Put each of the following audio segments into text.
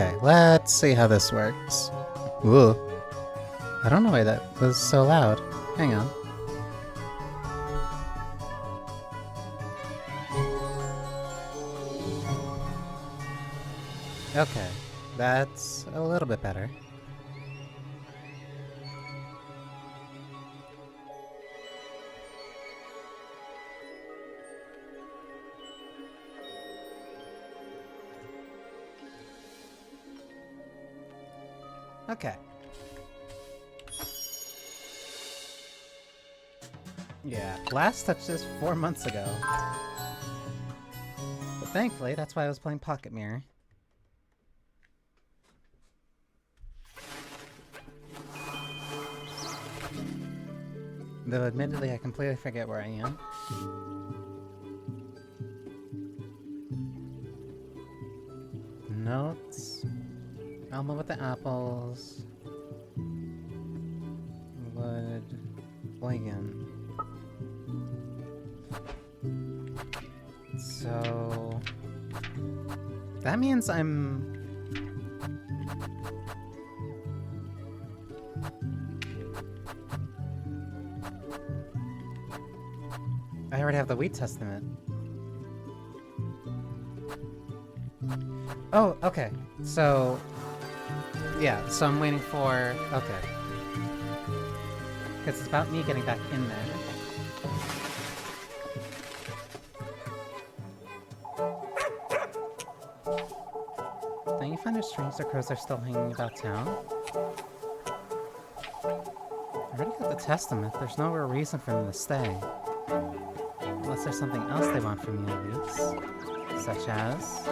Okay, let's see how this works. Ooh. I don't know why that was so loud. Hang on. Okay, that's a little bit better. Okay. Yeah, last touched this 4 months ago. But thankfully, that's why I was playing Pocket Mirror. Though admittedly, I completely forget where I am. Notes. Elmo with the apples. Wood. Boygan. So... that means I'm... I already have the Wheat Testament. Oh, okay. So... yeah, so I'm waiting for... okay. Because it's about me getting back in there. Don't you find it strange the crows are still hanging about town? I already got the Testament. There's no real reason for them to stay. Unless there's something else they want from me, at least. Such as...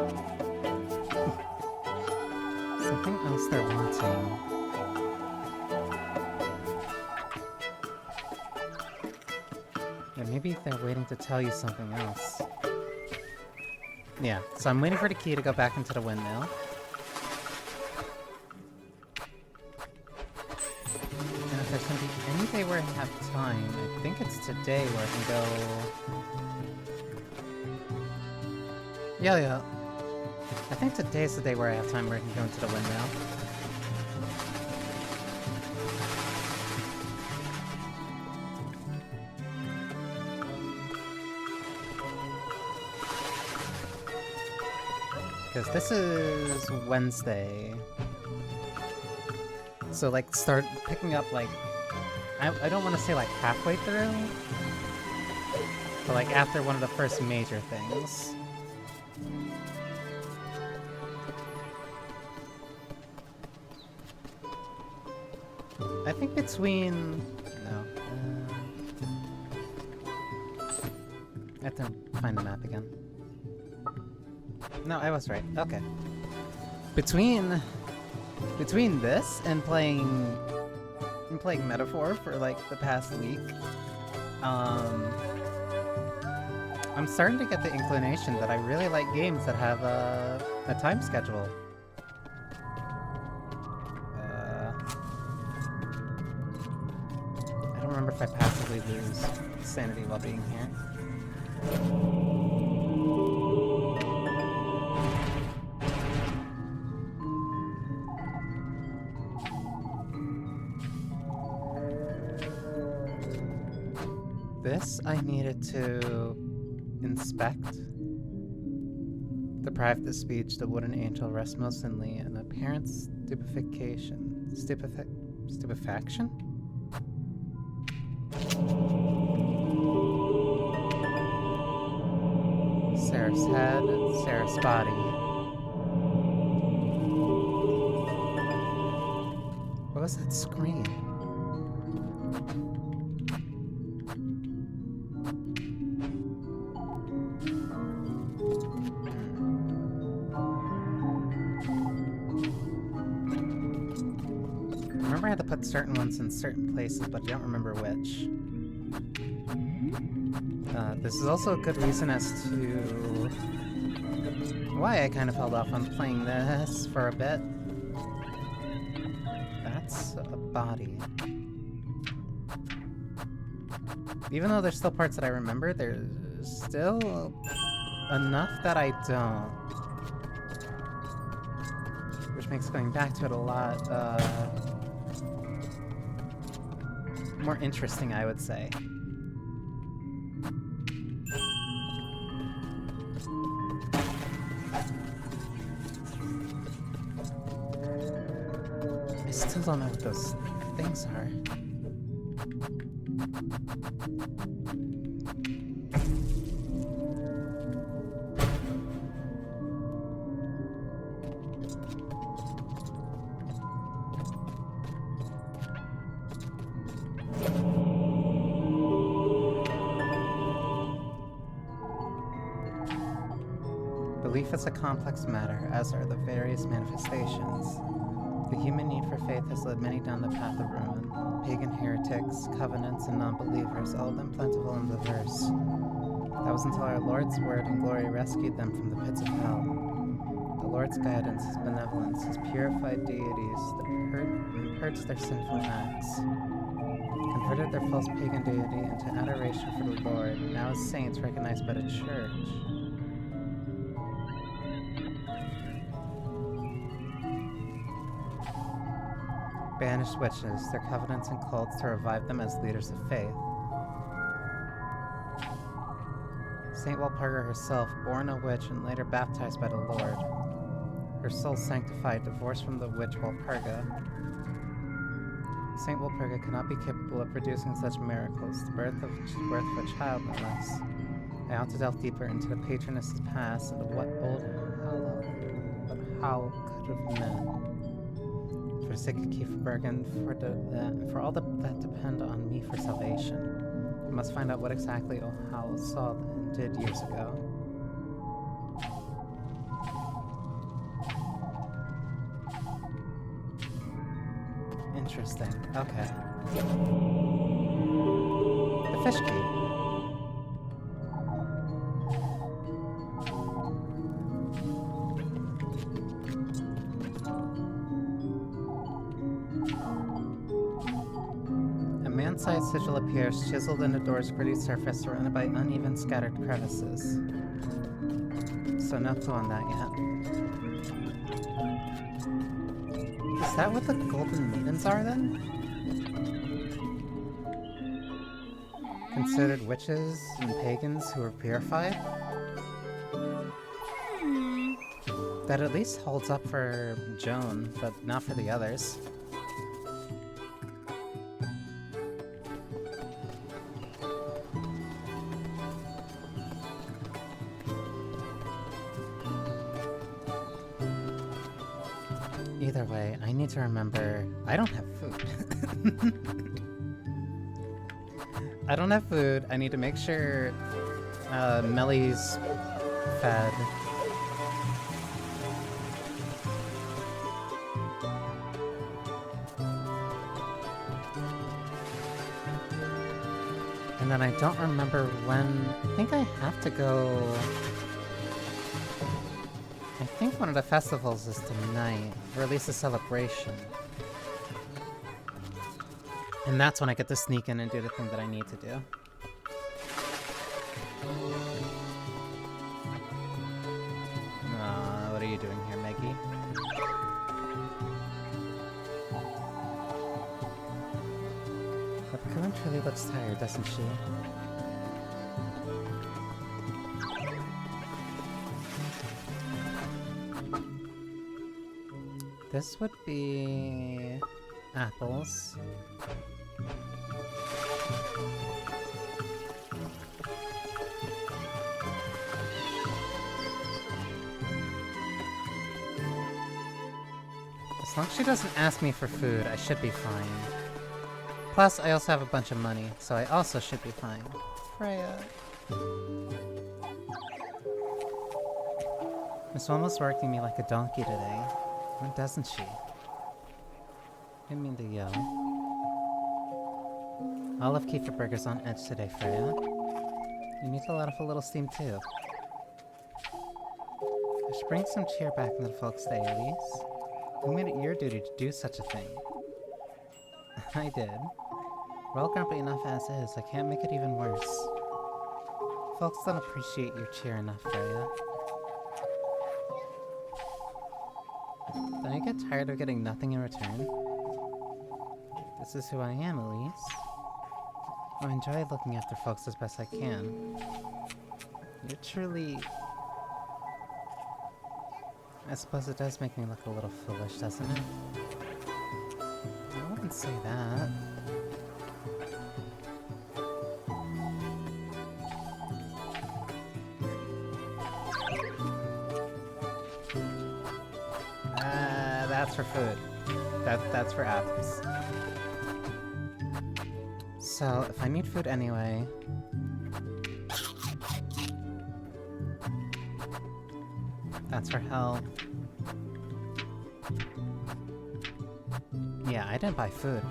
something else they're wanting. Yeah, maybe they're waiting to tell you something else. Yeah, so I'm waiting for the key to go back into the windmill. And if there's gonna be any day where I have time, I think it's today where I can go... yeah. I think today's the day where I have time where I can go into the windmill. Because this is Wednesday. So, like, start picking up, like... I don't want to say, like, halfway through. But, like, after one of the first major things. I think between... no. I have to find the map again. No, I was right. Okay. Between this and playing Metaphor for like the past week, I'm starting to get the inclination that I really like games that have a time schedule. I don't remember if I passively lose sanity while being here. This I needed to inspect. Deprived of speech, the wooden angel rests motionly in apparent stupefaction. Stupefaction? Seraph's head, Seraph's body. What was that scream? I had to put certain ones in certain places, but I don't remember which. This is also a good reason as to why I kind of held off on playing this for a bit. That's a body. Even though there's still parts that I remember, there's still enough that I don't. Which which makes going back to it a lot, more interesting, I would say. I still don't know what those things are. Belief is a complex matter, as are the various manifestations. The human need for faith has led many down the path of ruin. Pagan heretics, covenants, and non-believers, all of them plentiful and diverse. That was until our Lord's word and glory rescued them from the pits of hell. The Lord's guidance, His benevolence, His purified deities that purged their sinful acts, converted their false pagan deity into adoration for the Lord, now as saints recognized by the Church. Banished witches, their covenants and cults to revive them as leaders of faith. Saint Walpurga herself, born a witch and later baptized by the Lord. Her soul sanctified, divorced from the witch Walpurga. Saint Walpurga could not be capable of producing such miracles, the birth of a child no less. I ought to delve deeper into the patroness's past and what old Howl could have meant. For the sake of Kieferberg and for all that depend on me for salvation, I must find out what exactly O'Howl saw and did years ago. Interesting. Okay. The fish key. Man-sized sigil appears, chiseled in the door's gritty surface, surrounded by uneven, scattered crevices. So no clue on that yet. Is that what the Golden Maidens are, then? Considered witches and pagans who were purified? That at least holds up for Joan, but not for the others. Either way, I need to remember I don't have food. I don't have food. I need to make sure Mellie's fed. And then I don't remember when. I think I have to go. I think one of the festivals is tonight, or at least a celebration. And that's when I get to sneak in and do the thing that I need to do. What are you doing here, Maggie? The Coon truly looks tired, doesn't she? This would be apples. As long as she doesn't ask me for food, I should be fine. Plus, I also have a bunch of money, so I also should be fine. Freya. Miss Wilma's working me like a donkey today. When doesn't she? Didn't mean to yell. All of Kieferberger's on edge today, Freya. You need to let off a little steam too. I should bring some cheer back into the folks' day, Elise. Who made it your duty to do such a thing? I did. We're all grumpy enough as is. I can't make it even worse. Folks don't appreciate your cheer enough, Freya. Don't you get tired of getting nothing in return? This is who I am, Elise. I enjoy looking after folks as best I can. You're truly... I suppose it does make me look a little foolish, doesn't it? I wouldn't say that. That's for food. That's for apples. So, if I need food anyway... That's for health. Yeah, I didn't buy food.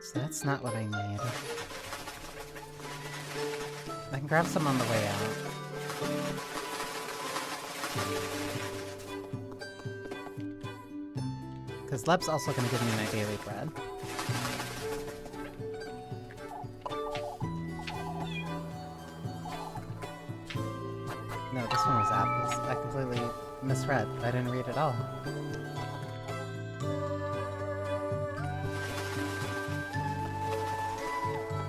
So that's not what I need. I can grab some on the way out. Because Leb's also going to give me my daily bread. No, this one was apples. I completely misread. I didn't read it all.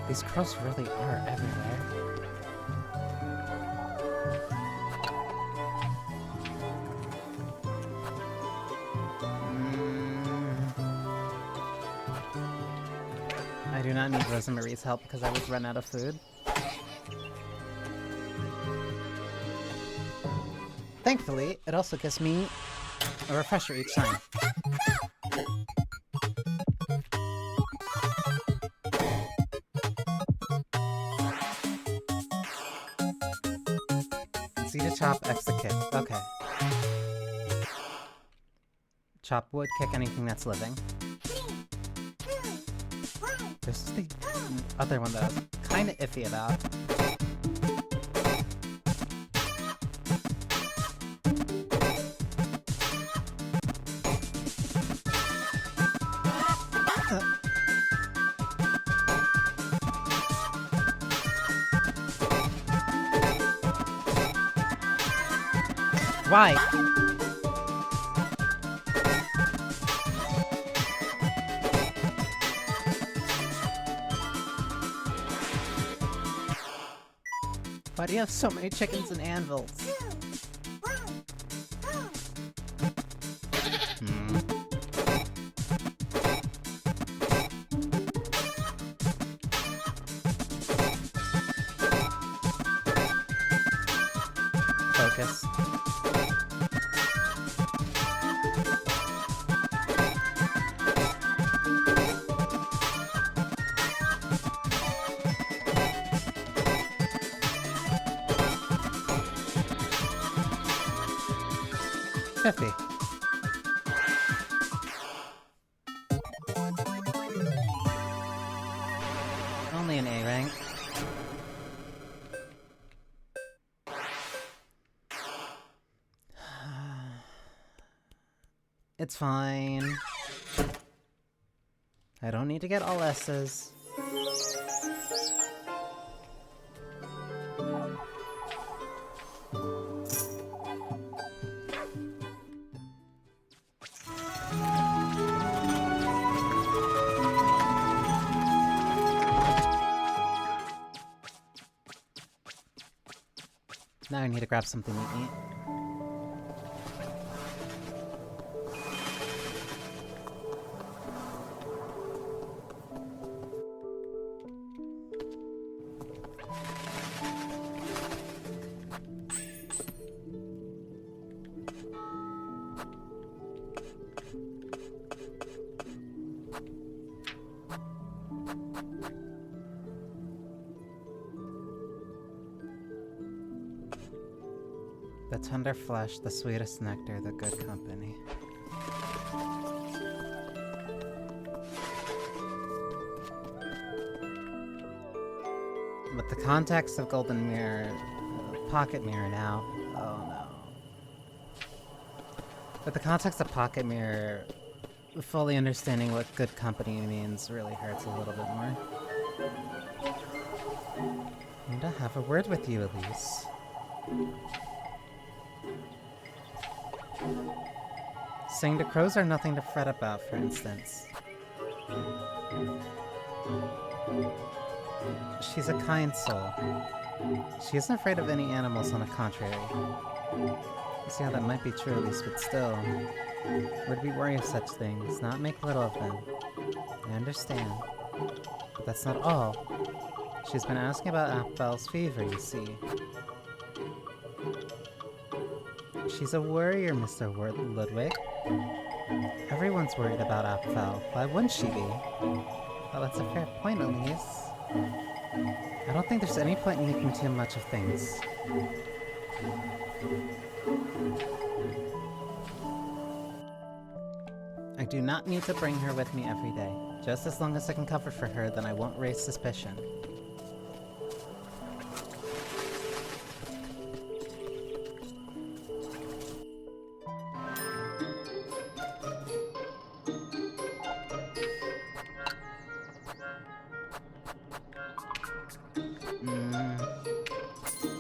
These crows really are everywhere. I do not need Rosemarie's help because I would run out of food. Thankfully, it also gives me a refresher each time. C to chop, X to kick. Okay. Chop wood, kick anything that's living. This is the other one that I was kind of iffy about. Why? Why do you have so many chickens and anvils? Focus. $50. Only an A rank. It's fine. I don't need to get all S's. Now I need to grab something to eat. The tender flesh, the sweetest nectar, the good company. But the context of Golden Mirror, Pocket Mirror now. Oh no. But the context of Pocket Mirror, fully understanding what good company means really hurts a little bit more. I need to have a word with you, Elise. Saying the crows are nothing to fret about, for instance. She's a kind soul. She isn't afraid of any animals, on the contrary. You see how that might be true, Elise, but still. We're to be worried of such things, not make little of them. I understand. But that's not all. She's been asking about Apfel's fever, you see. She's a worrier, Mr. Ludwig. Everyone's worried about Apfel. Why wouldn't she be? Well, that's a fair point, Elise. I don't think there's any point in making too much of things. I do not need to bring her with me every day. Just as long as I can cover for her, then I won't raise suspicion.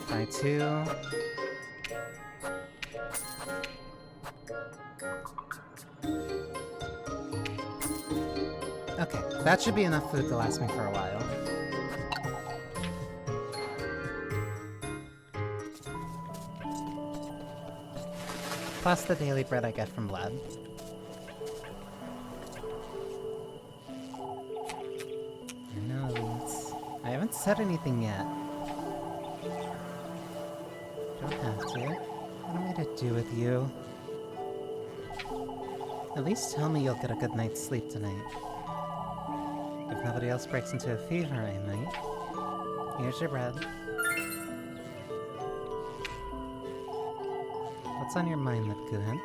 Try 2. Okay, that should be enough food to last me for a while. Plus the daily bread I get from Leb. No, Elise. I haven't said anything yet. Don't have to. What am I to do with you? At least tell me you'll get a good night's sleep tonight. If nobody else breaks into a fever, I might. Here's your bread. What's on your mind, Lipkuhen?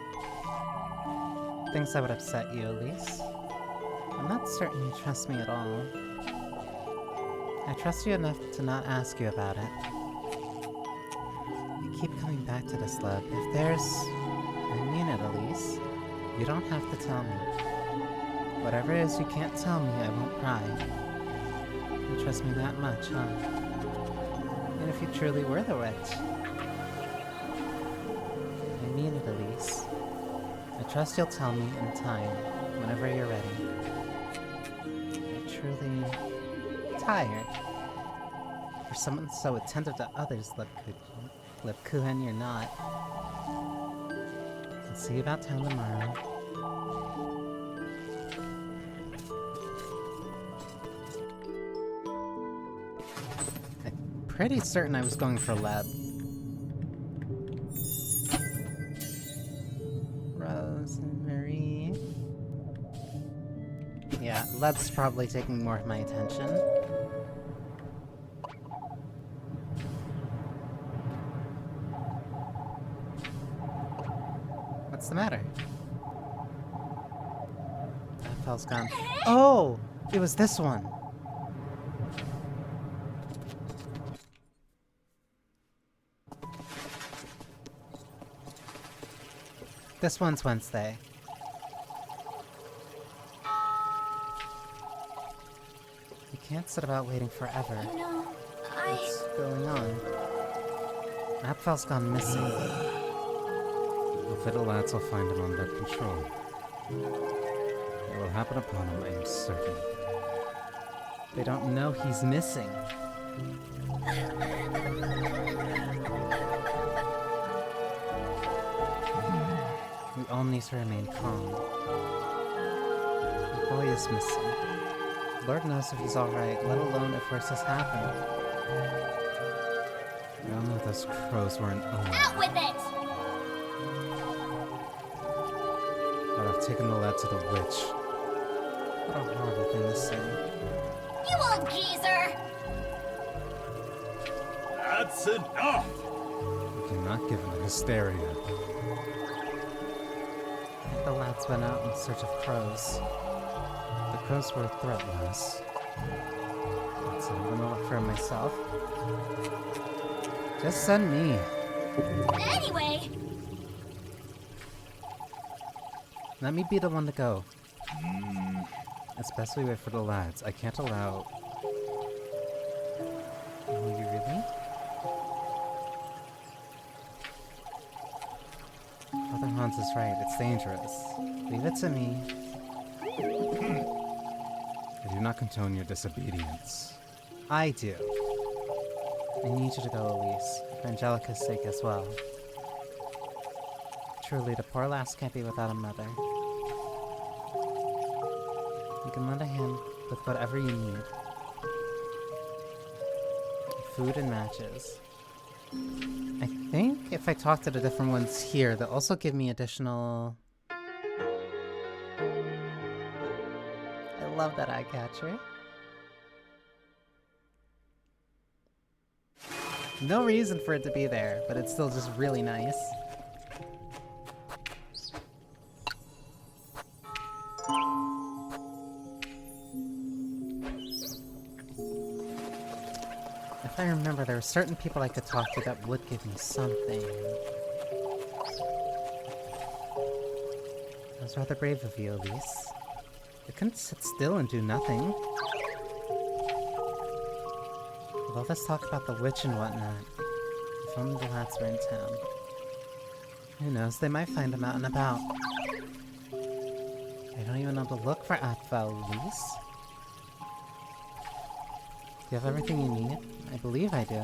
Things that would upset you, Elise. I'm not certain you trust me at all. I trust you enough to not ask you about it. You keep coming back to this, Leb. If there's... I mean it, Elise. You don't have to tell me. Whatever it is you can't tell me, I won't pry. You trust me that much, huh? And if you truly were the witch? I mean it, Elise. I trust you'll tell me in time, whenever you're ready. You're truly... tired. For someone so attentive to others, Lipkuhen, you're not. I'll see you about town tomorrow. I'm pretty certain I was going for Leb. Rosemary. Yeah, Leb's probably taking more of my attention. What's the matter? Apfel's gone. Oh! It was this one! This one's Wednesday. You can't sit about waiting forever. No, What's going on? Apfel's gone missing. The fiddle lads will find him under control. It will happen upon him, I am certain. They don't know he's missing. We all need to remain calm. The boy is missing. Lord knows if he's alright, let alone if worse has happened. We all know those crows were an omen. out with it! I'd have taken the lad to the witch. What a horrible thing to say. You old geezer! That's enough! We Do not give in to hysteria. The lads went out in search of crows. The crows were threatless. So I'm gonna look for him myself. Just send me. Anyway! Let me be the one to go. Especially wait for the lads. I can't allow... Will you really? Father Hans is right. It's dangerous. Leave it to me. I do not condone your disobedience. I do. I need you to go, Elise. For Angelica's sake as well. Truly, the poor lass can't be without a mother. You can lend a hand with whatever you need. Food and matches. I think if I talk to the different ones here, they'll also give me additional... I love that eye catcher. No reason for it to be there, but it's still just really nice. If I remember, there were certain people I could talk to that would give me something. That was rather brave of you, Elise. I couldn't sit still and do nothing. With all this talk about the witch and whatnot, if only the lads were in town. Who knows, they might find him out and about. I don't even know to look for Atfel, Elise. Do you have everything you need? I believe I do.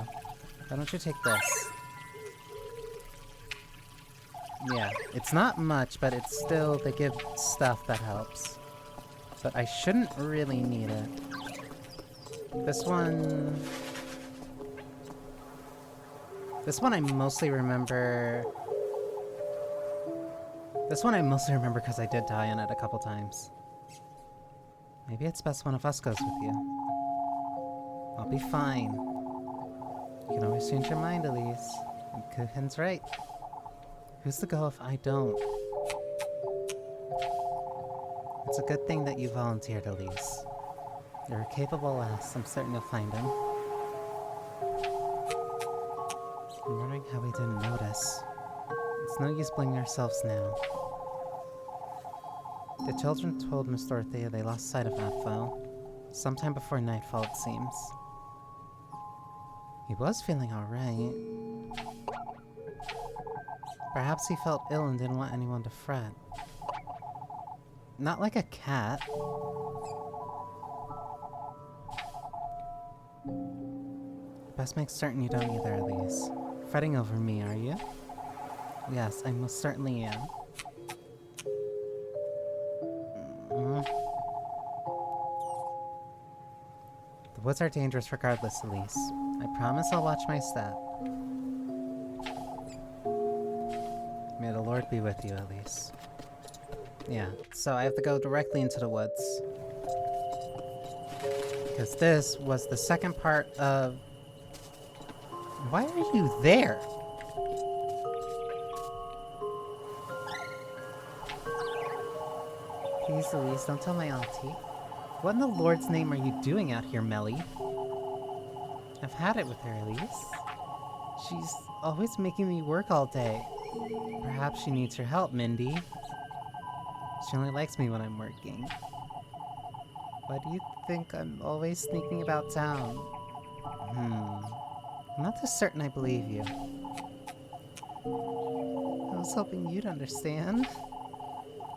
Why don't you take this? Yeah, it's not much, but it's still, they give stuff that helps. But I shouldn't really need it. This one I mostly remember... This one I mostly remember because I did die on it a couple times. Maybe it's best one of us goes with you. I'll be fine. You can always change your mind, Elise. And Kuhin's right. Who's to go if I don't? It's a good thing that you volunteered, Elise. You're a capable lass. I'm certain you'll find him. I'm wondering how we didn't notice. It's no use blaming ourselves now. The children told Miss Dorothea they lost sight of Atfel. Sometime before nightfall, it seems. He was feeling alright. Perhaps he felt ill and didn't want anyone to fret. Not like a cat. Best make certain you don't either, Elise. Fretting over me, are you? Yes, I most certainly am. The woods are dangerous regardless, Elise. I promise I'll watch my step. May the Lord be with you, Elise. Yeah, so I have to go directly into the woods. Because this was the second part of... Why are you there? Please, Elise, don't tell my auntie. What in the Lord's name are you doing out here, Melly? I've had it with her, Elise. She's always making me work all day. Perhaps she needs your help, Mindy. She only likes me when I'm working. Why do you think I'm always sneaking about town? I'm not too certain I believe you. I was hoping you'd understand.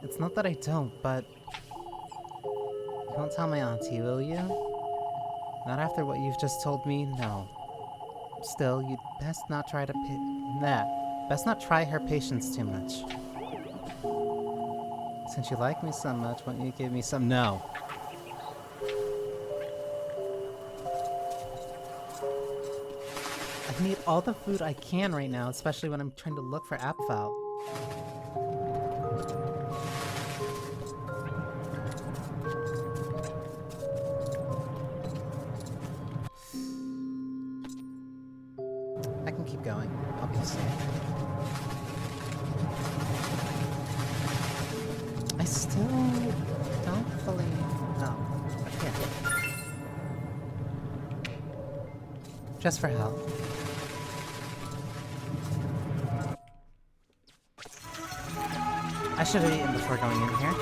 It's not that I don't, but... You won't tell my auntie, will you? Not after what you've just told me? No. Still, you'd best not try to best not try her patience too much. Since you like me so much, why don't you give me some— No! I need all the food I can right now, especially when I'm trying to look for Apfel. I can keep going. I'll be safe. Just for health. I should have eaten before going in here.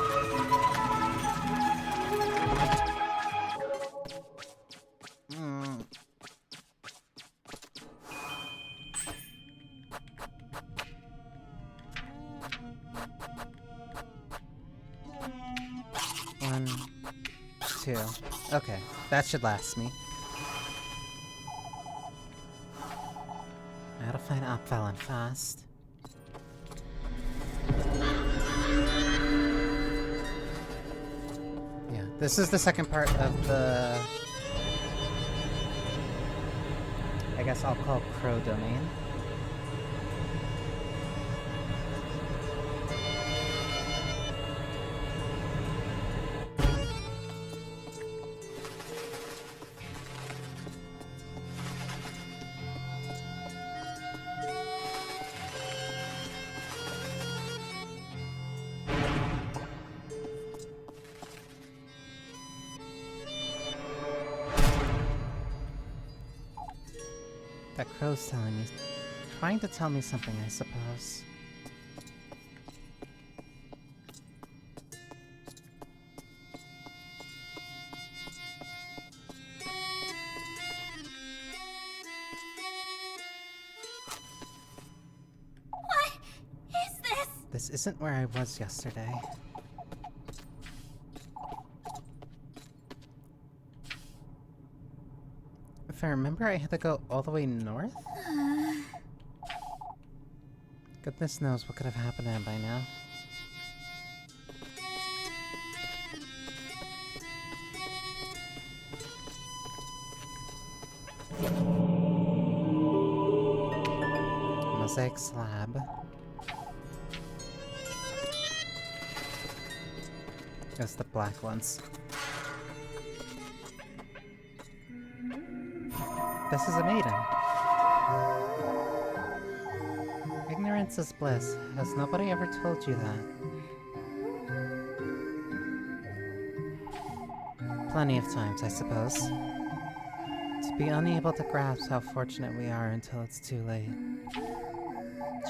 One, two. Okay, that should last me. I gotta find Opval and fast. Yeah, this is the second part of the... I guess I'll call Crow Domain. That crow's telling me... trying to tell me something, I suppose. What is this? This isn't where I was yesterday. If I remember, I had to go all the way north? Goodness knows what could have happened to him by now. Mosaic slab. There's the black ones. This is a maiden. Ignorance is bliss. Has nobody ever told you that? Plenty of times, I suppose. To be unable to grasp how fortunate we are until it's too late.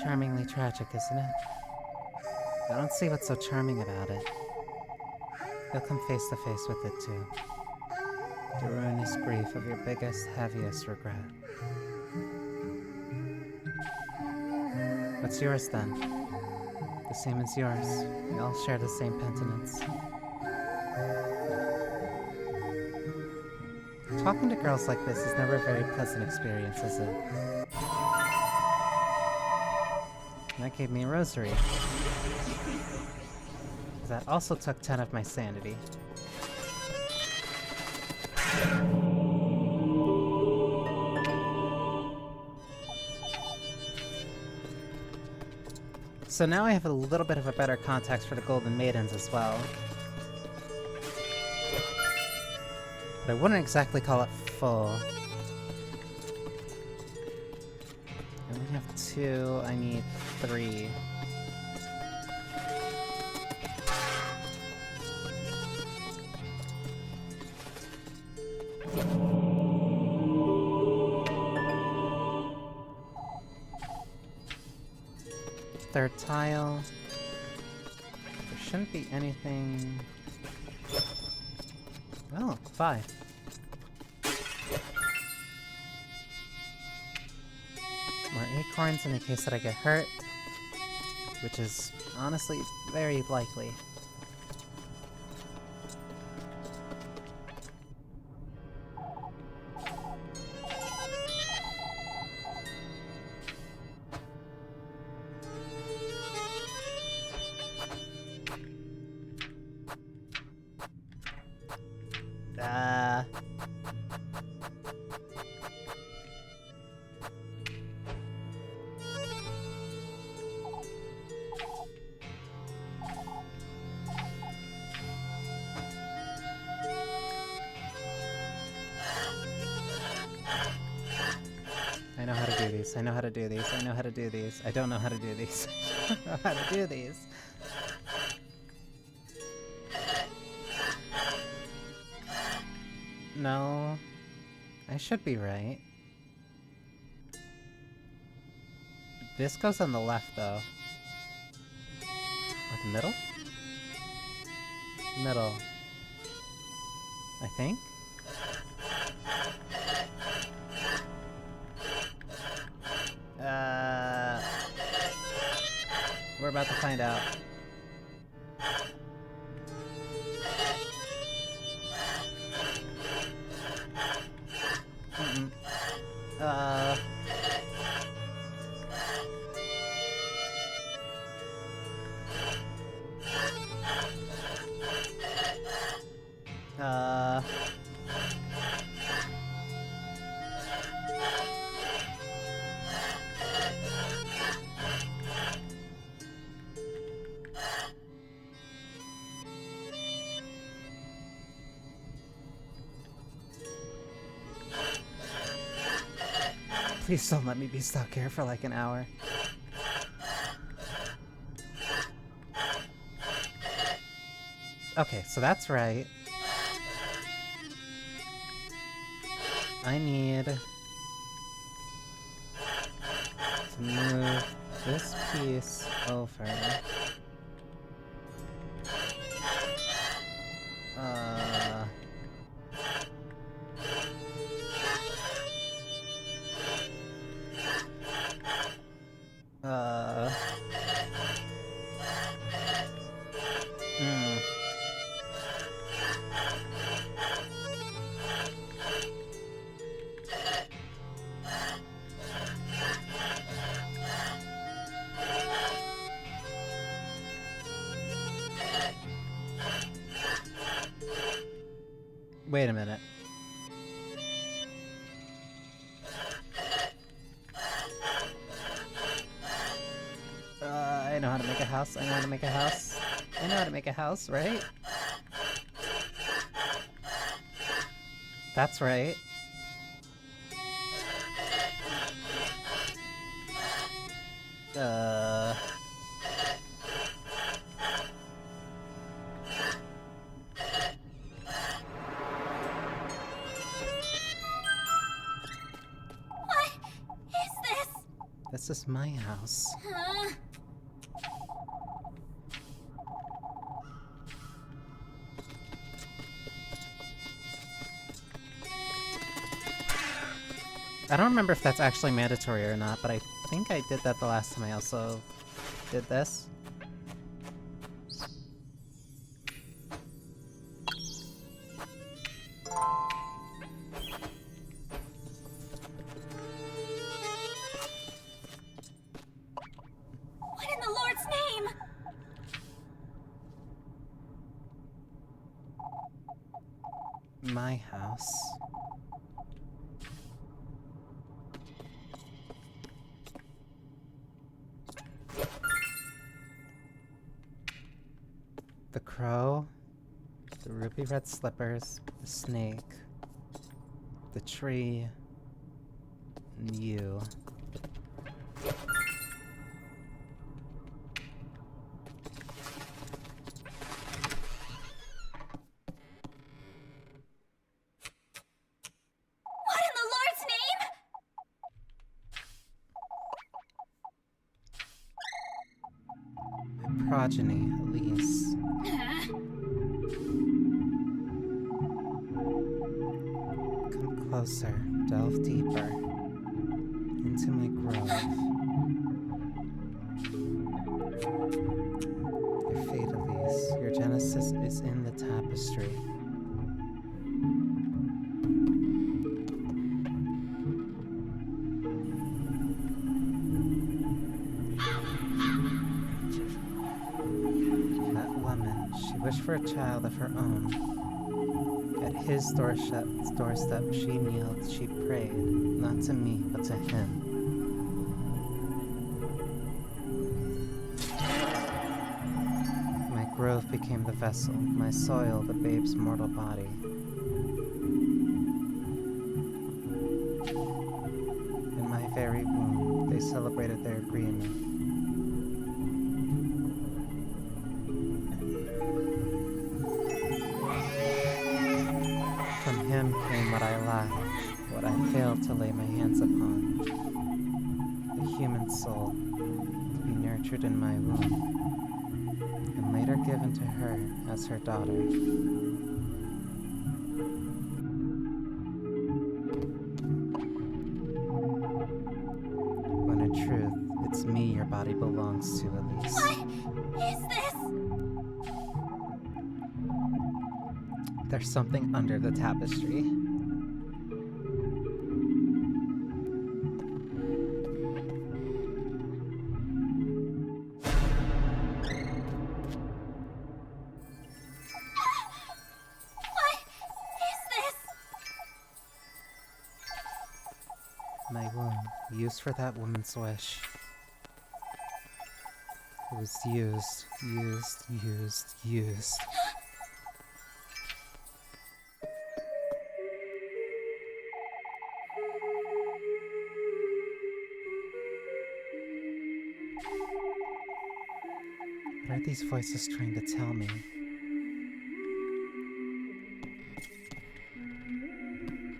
Charmingly tragic, isn't it? I don't see what's so charming about it. You'll come face to face with it too. The ruinous grief of your biggest, heaviest regret. What's yours then? The same as yours. We all share the same penitence. Talking to girls like this is never a very pleasant experience, is it? And that gave me a rosary. That also took 10 of my sanity. So now I have a little bit of a better context for the Golden Maidens as well. But I wouldn't exactly call it full. I only have 2, I need 3. Third tile. There shouldn't be anything... Oh, 5. More acorns in the case that I get hurt. Which is honestly very likely. I know how to do these. I know how to do these. I know how to do these. I don't know how to do these. I don't know how to do these. No. I should be right. This goes on the left, though. Or the middle? Middle. I think? We're about to find out. Mm-mm. Uh... Please don't let me be stuck here for like an hour. Okay, so that's right. I need to move this piece over. Wait a minute. I know how to make a house. I know how to make a house. I know how to make a house, right? That's right. What is this? This is my house. I don't remember if that's actually mandatory or not, but I think I did that the last time I also did this. What in the Lord's name? My house. The crow, the ruby red slippers, the snake, the tree, and you. What in the Lord's name? My progeny, Elise. Come closer, delve deeper into my grove. Your fate, Elise, your genesis is in the tapestry. That woman, she wished for a child of her own. At his doorstep she kneeled, she prayed, not to me, but to him. My grove became the vessel, my soil the babe's mortal body. In my very womb, they celebrated their agreement. From him came what I lacked, what I failed to lay my hands upon. A human soul to be nurtured in my womb, and later given to her as her daughter. When in truth, it's me your body belongs to, Elise. What is this? There's something under the tapestry. What is this? My womb, used for that woman's wish. It was used. What are these voices trying to tell me?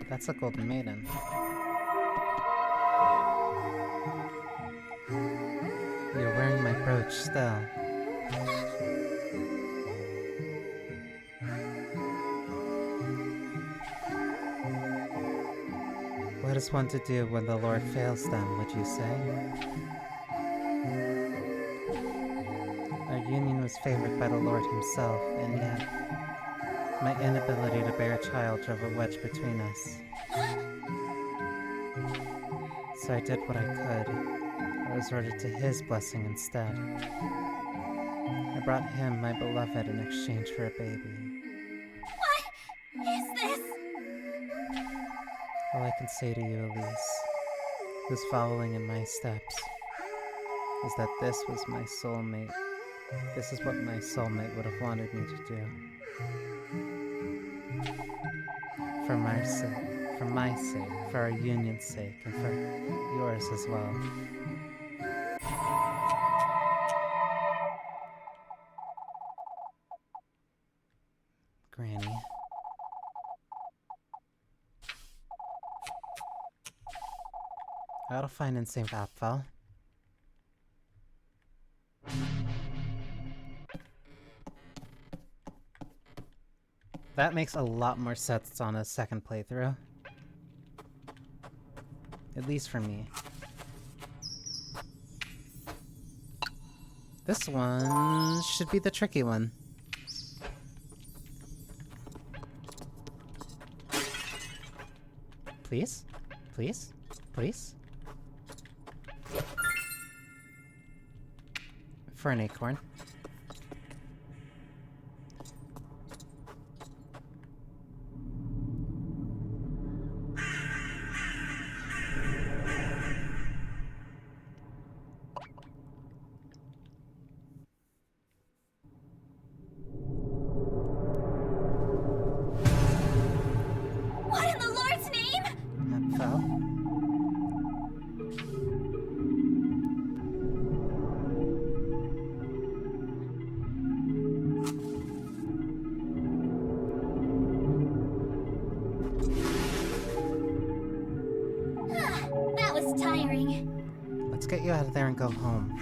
That's a golden maiden. You're wearing my brooch still. What is one to do when the Lord fails them, would you say? Our union was favored by the Lord himself, and yet my inability to bear a child drove a wedge between us. So I did what I could. I resorted to his blessing instead. I brought him, my beloved, in exchange for a baby. What is this? All I can say to you, Elise, who's following in my steps, is that this was my soulmate. This is what my soulmate would have wanted me to do. For my sake, for our union's sake, and for yours as well. Granny. I'll find in St. Apfel. That makes a lot more sense on a second playthrough. At least for me. This one should be the tricky one. Please? Please? Please? For an acorn. What in the Lord's name? Apfel. That was tiring. Let's get you out of there and go home.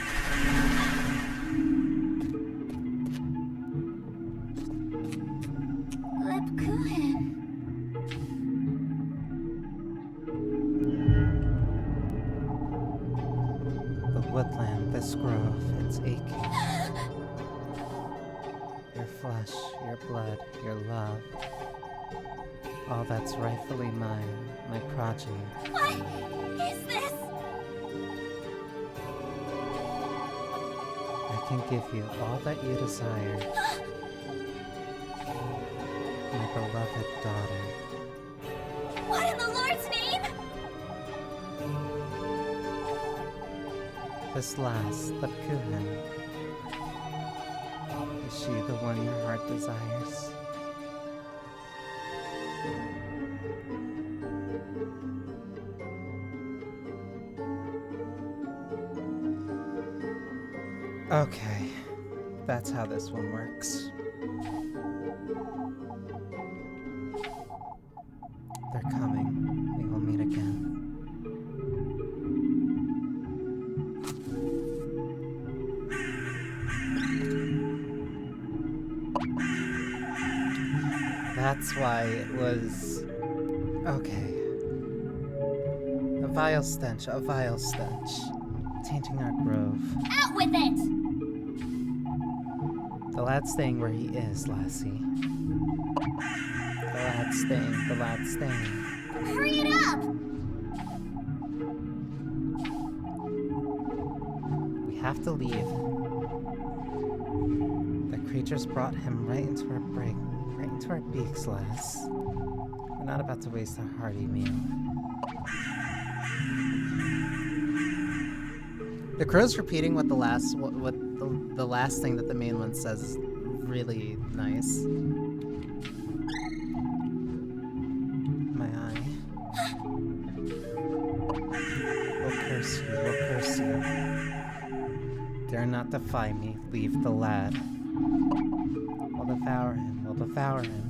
Lebkuchen. The woodland, this grove, it's aching. Your flesh, your blood, your love. All that's rightfully mine, my progeny. What is this? I can give you all that you desire. My beloved daughter. What in the Lord's name? This last, Lebkuchen. Is she the one your heart desires? Okay, that's how this one works. They're coming. We will meet again. That's why it was... Okay. A vile stench, tainting our grove. Out with it! The lad's staying where he is, lassie. The lad's staying. Hurry it up! We have to leave. The creatures brought him right into our beaks, lass. We're not about to waste a hearty meal. The crow's repeating what the last thing that the main one says is really nice. My eye. We'll curse you. Dare not defy me, leave the lad. We'll devour him.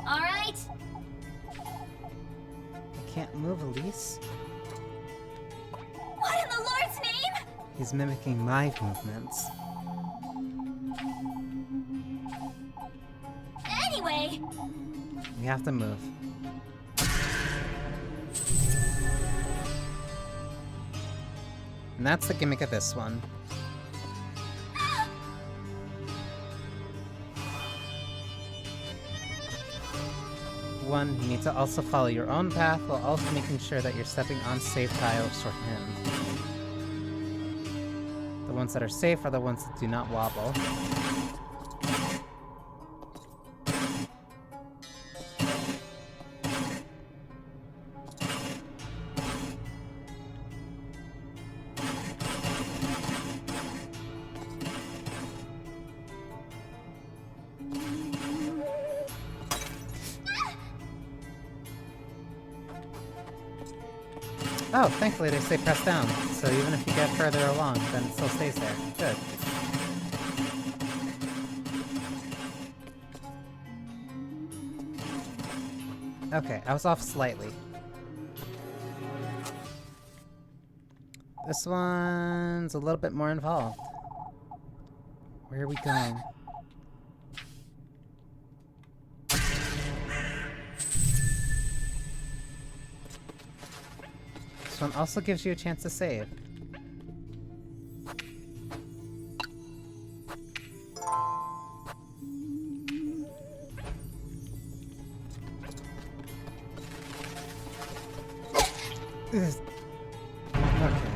Alright? I can't move, Elise. What in the Lord's name? He's mimicking my movements. Anyway, We have to move. And that's the gimmick of this one. One, you need to also follow your own path while also making sure that you're stepping on safe tiles for him. The ones that are safe are the ones that do not wobble. Oh, thankfully they stay pressed down, so even if you get further along, then it still stays there. Good. Okay, I was off slightly. This one's a little bit more involved. Where are we going? This one also gives you a chance to save. Ugh. Okay.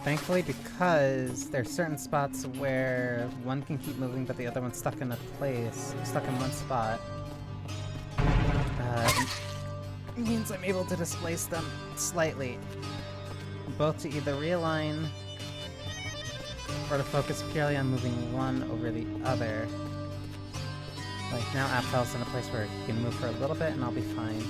Thankfully, because there's certain spots where one can keep moving, but the other one's stuck in a place, stuck in one spot. It means I'm able to displace them slightly, both to either realign or to focus purely on moving one over the other. Like now, Apfel's in a place where he can move for a little bit, and I'll be fine.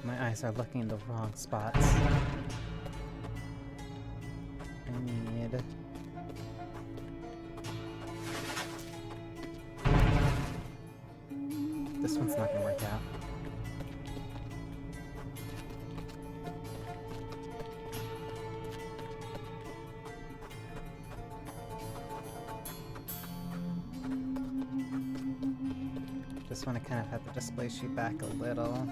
My eyes are looking in the wrong spots. I need... This one's not gonna work out. This one I kind of have to displace you back a little.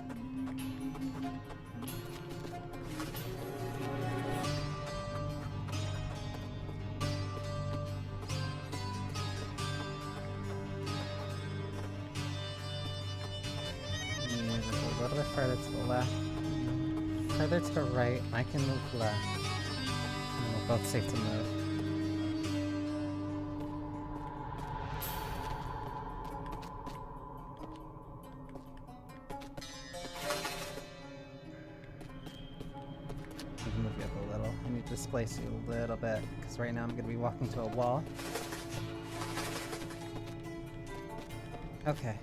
A little bit further to the left. Further to the right, I can move left. And we're both safe to move. We can move you up a little. I need to displace you a little bit, because right now I'm going to be walking to a wall. Okay.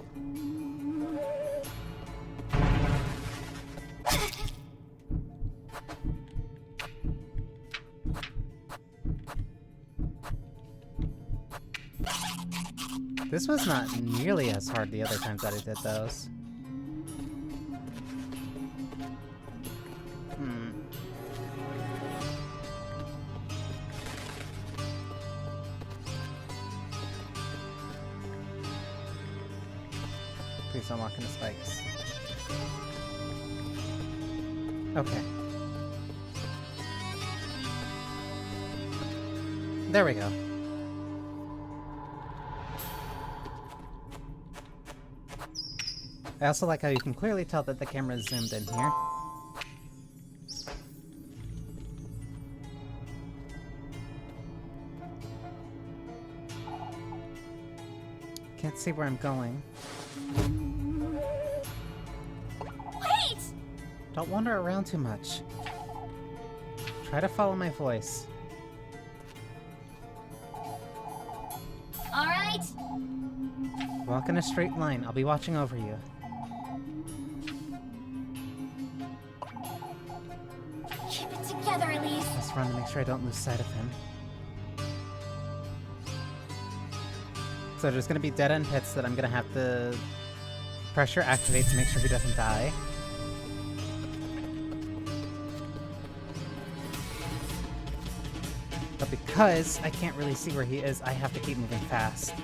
This was not nearly as hard the other times that I did those. Please don't walk into spikes. Okay. There we go. I also like how you can clearly tell that the camera is zoomed in here. Can't see where I'm going. Wait! Don't wander around too much. Try to follow my voice. Alright. Walk in a straight line. I'll be watching over you. Keep it together, Elise. Let's run to make sure I don't lose sight of him. So there's gonna be dead-end pits that I'm gonna have to pressure activate to make sure he doesn't die. But because I can't really see where he is, I have to keep moving fast.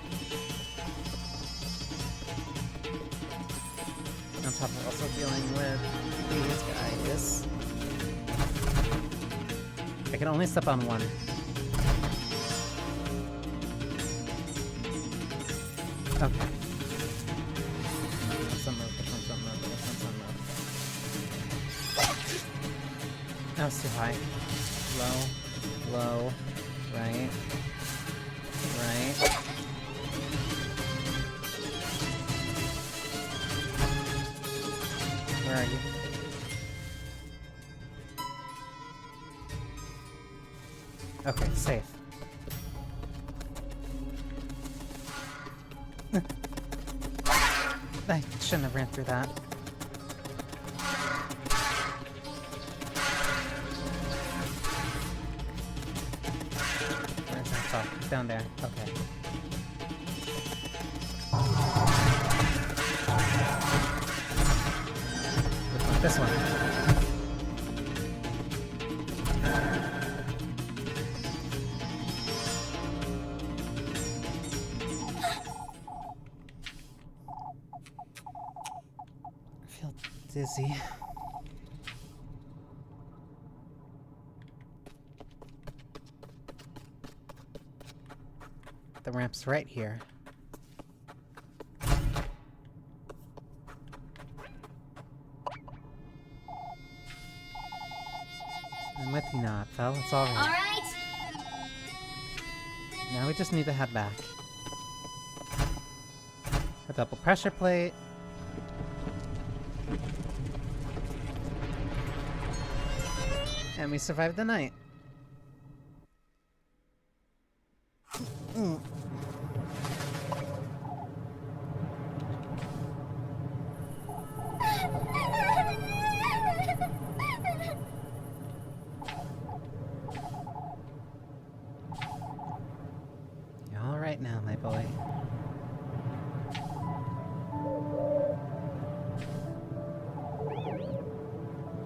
On top of also dealing with these guys. I can only step on one. Okay. This one's move, this one's move, this one's move. That was too high. Low, low, right, right. Where are you? Okay, safe. I shouldn't have ran through that. Where's that top? It's down there. Okay. This one. I feel dizzy. The ramp's right here. I'm with you now, Phil. It's alright. Alright. Now we just need to head back. A double pressure plate. And we survived the night. You're all right now, my boy.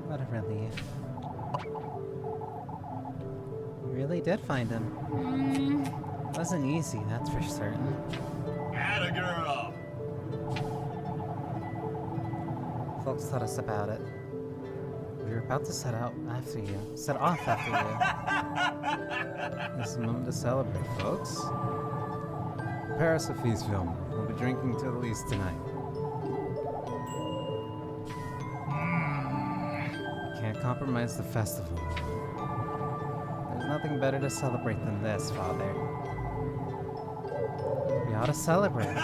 What a relief. You really did find him. Wasn't easy, that's for certain. Atta girl! Folks taught us about it. We were about to set off after you. This is a moment to celebrate, folks. Prepare us a feast film. We'll be drinking to the least tonight. Can't compromise the festival. There's nothing better to celebrate than this, Father. We ought to celebrate.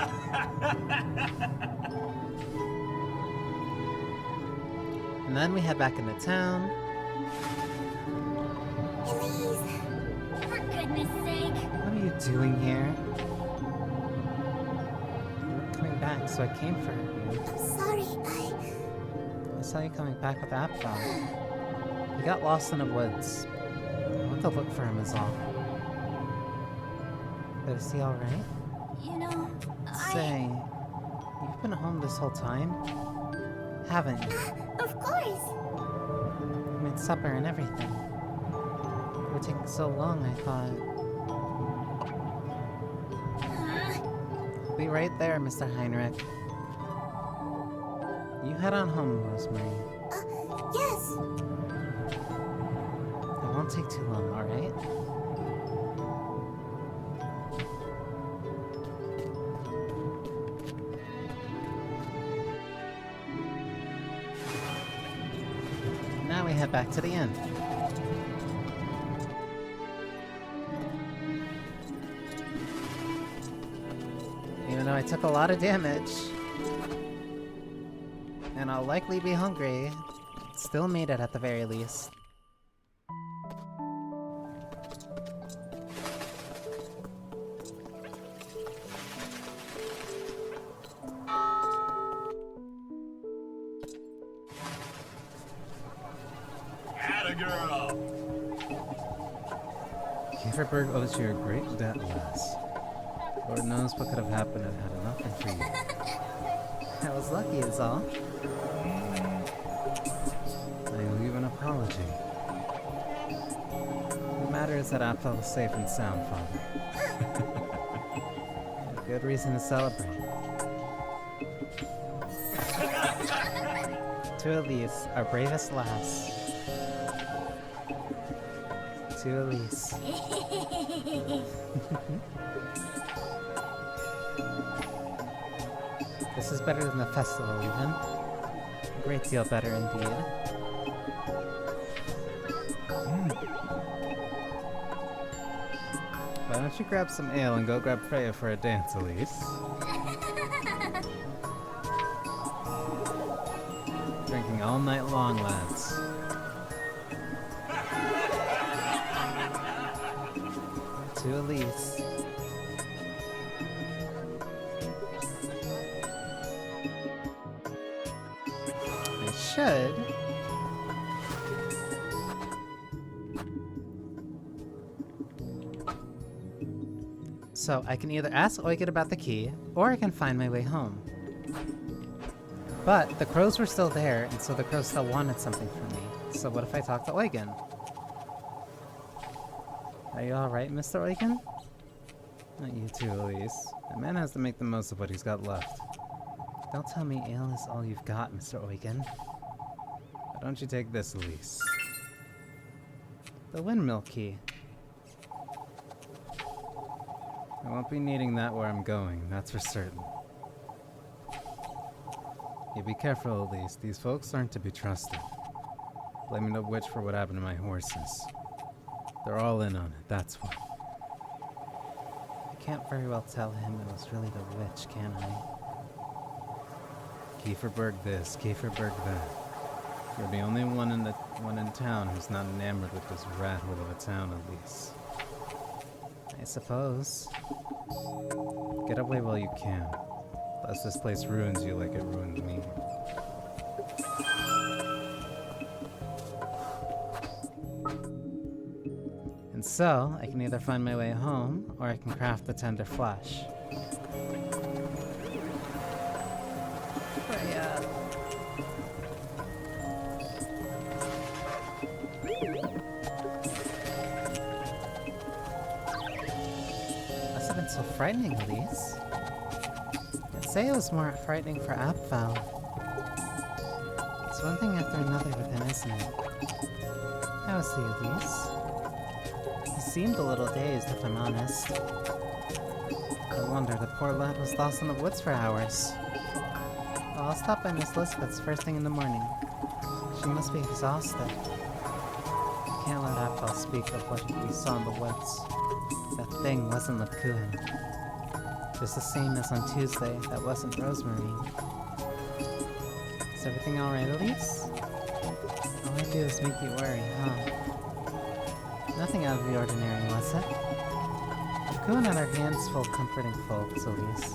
And then we head back into town. Please. For goodness sake. What are you doing here? You were coming back, so I came for you. I'm sorry, I saw you coming back with Apfel. He got lost in the woods. I went to look for him is all. But is he alright? You know, Say, you've been home this whole time? Haven't you? Of course. I made supper and everything. It would take so long, I thought. I'll be right there, Mr. Heinrich. You head on home, Rosemary. Yes. It won't take too long, alright? Now we head back to the inn. Even though I took a lot of damage, and I'll likely be hungry, still made it at the very least. Atta girl. Kieferberg owes you a great debt, lass. Lord knows what could have happened had it not been for you. I was lucky is all. I owe you an apology. The matter is that Apfel is safe and sound, Father. A good reason to celebrate. To Elise, our bravest lass. To Elise. This is better than the festival, even. A great deal better, indeed. Why don't you grab some ale and go grab Freya for a dance, Elise? Drinking all night long, lads. To Elise. I should. So I can either ask Eugen about the key, or I can find my way home. But the crows were still there, and so the crows still wanted something from me. So what if I talk to Eugen? Are you alright, Mr. Eugen? Not you too, Elise. A man has to make the most of what he's got left. Don't tell me ale is all you've got, Mr. Eugen. Why don't you take this, Elise? The windmill key. I won't be needing that where I'm going, that's for certain. You be careful, Elise. These folks aren't to be trusted. Blaming the witch for what happened to my horses. They're all in on it, that's why. I can't very well tell him it was really the witch, can I? Kieferberg this, Kieferberg that. You're the only one in town who's not enamored with this rat hole of a town, Elise. I suppose. Get away while you can. Lest this place ruins you like it ruined me. And so, I can either find my way home, or I can craft the tender flesh. Freya. Must have been so frightening, Elise. I'd say it was more frightening for Apfel. It's one thing after another with him, isn't it? How is he, Elise? He seemed a little dazed, if I'm honest. No wonder the poor lad was lost in the woods for hours. Well, I'll stop by Miss Lisbeth's first thing in the morning. She must be exhausted. Can't let Apfel speak of what we saw in the woods. That thing wasn't Lakuin. Just the same as on Tuesday, that wasn't Rosemary. Is everything alright, Elise? All I do is make you worry, huh? Nothing out of the ordinary, was it? Lakuin had her hands full comforting folks, Elise.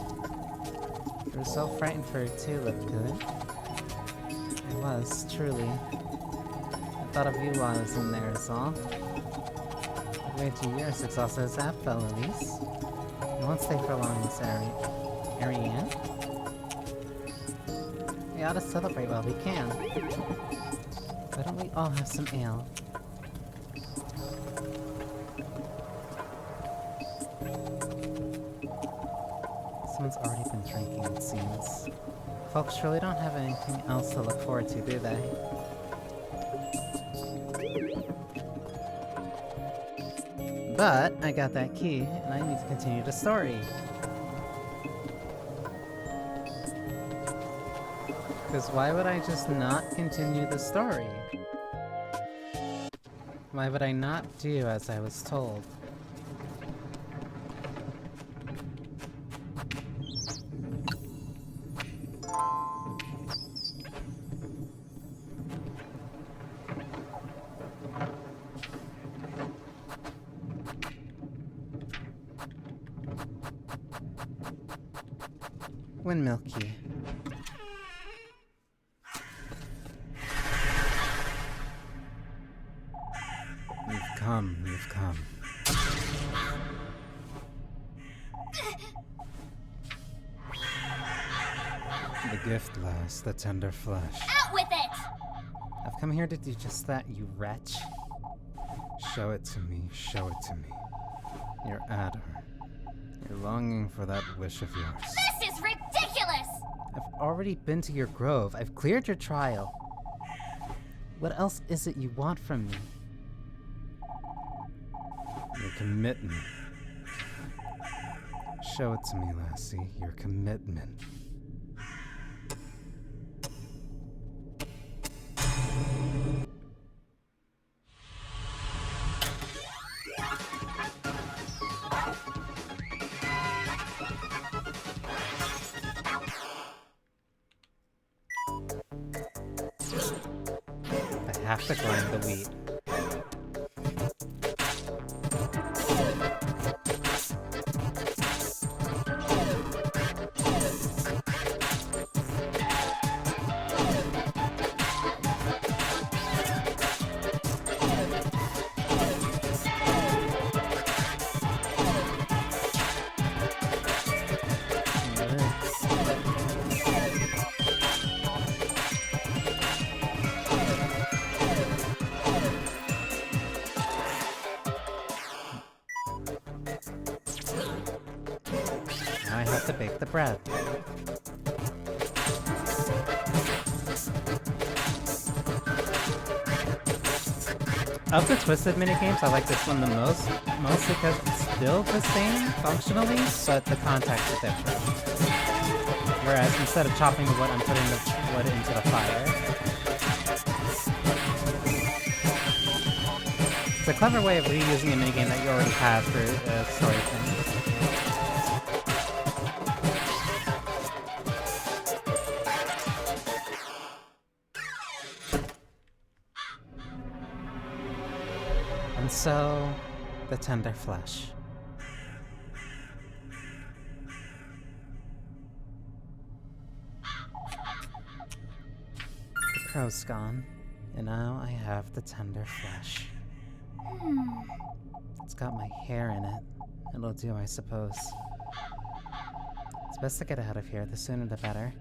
You were so frightened for her too, Lakuin. I was, truly. I thought of you while I was in there, is all. I'd wait 2 years exhausted as Apfel, Elise. I won't stay for long, Miss Ari. Ariane? We ought to celebrate while we can. Why don't we all have some ale? Someone's already been drinking, it seems. Folks surely don't have anything else to look forward to, do they? But I got that key, and I need to continue the story. Because why would I just not continue the story? Why would I not do as I was told? Windmill key. You've come. The gift lass, the tender flesh. Out with it! I've come here to do just that, you wretch. Show it to me, show it to me. Your adder. You're longing for that wish of yours. This is ridiculous! I've already been to your grove. I've cleared your trial. What else is it you want from me? Your commitment. Show it to me, lassie. Your commitment. I have to grind the wheat. Now I have to bake the bread. Of the Twisted minigames, I like this one the most, mostly because it's still the same functionally, but the context is different. Whereas instead of chopping the wood, I'm putting the wood into the fire. It's a clever way of reusing a minigame that you already have for story things. And so, the tender flesh. The crow's gone, and now I have the tender flesh. It's got my hair in it. It'll do, I suppose. It's best to get out of here, the sooner the better.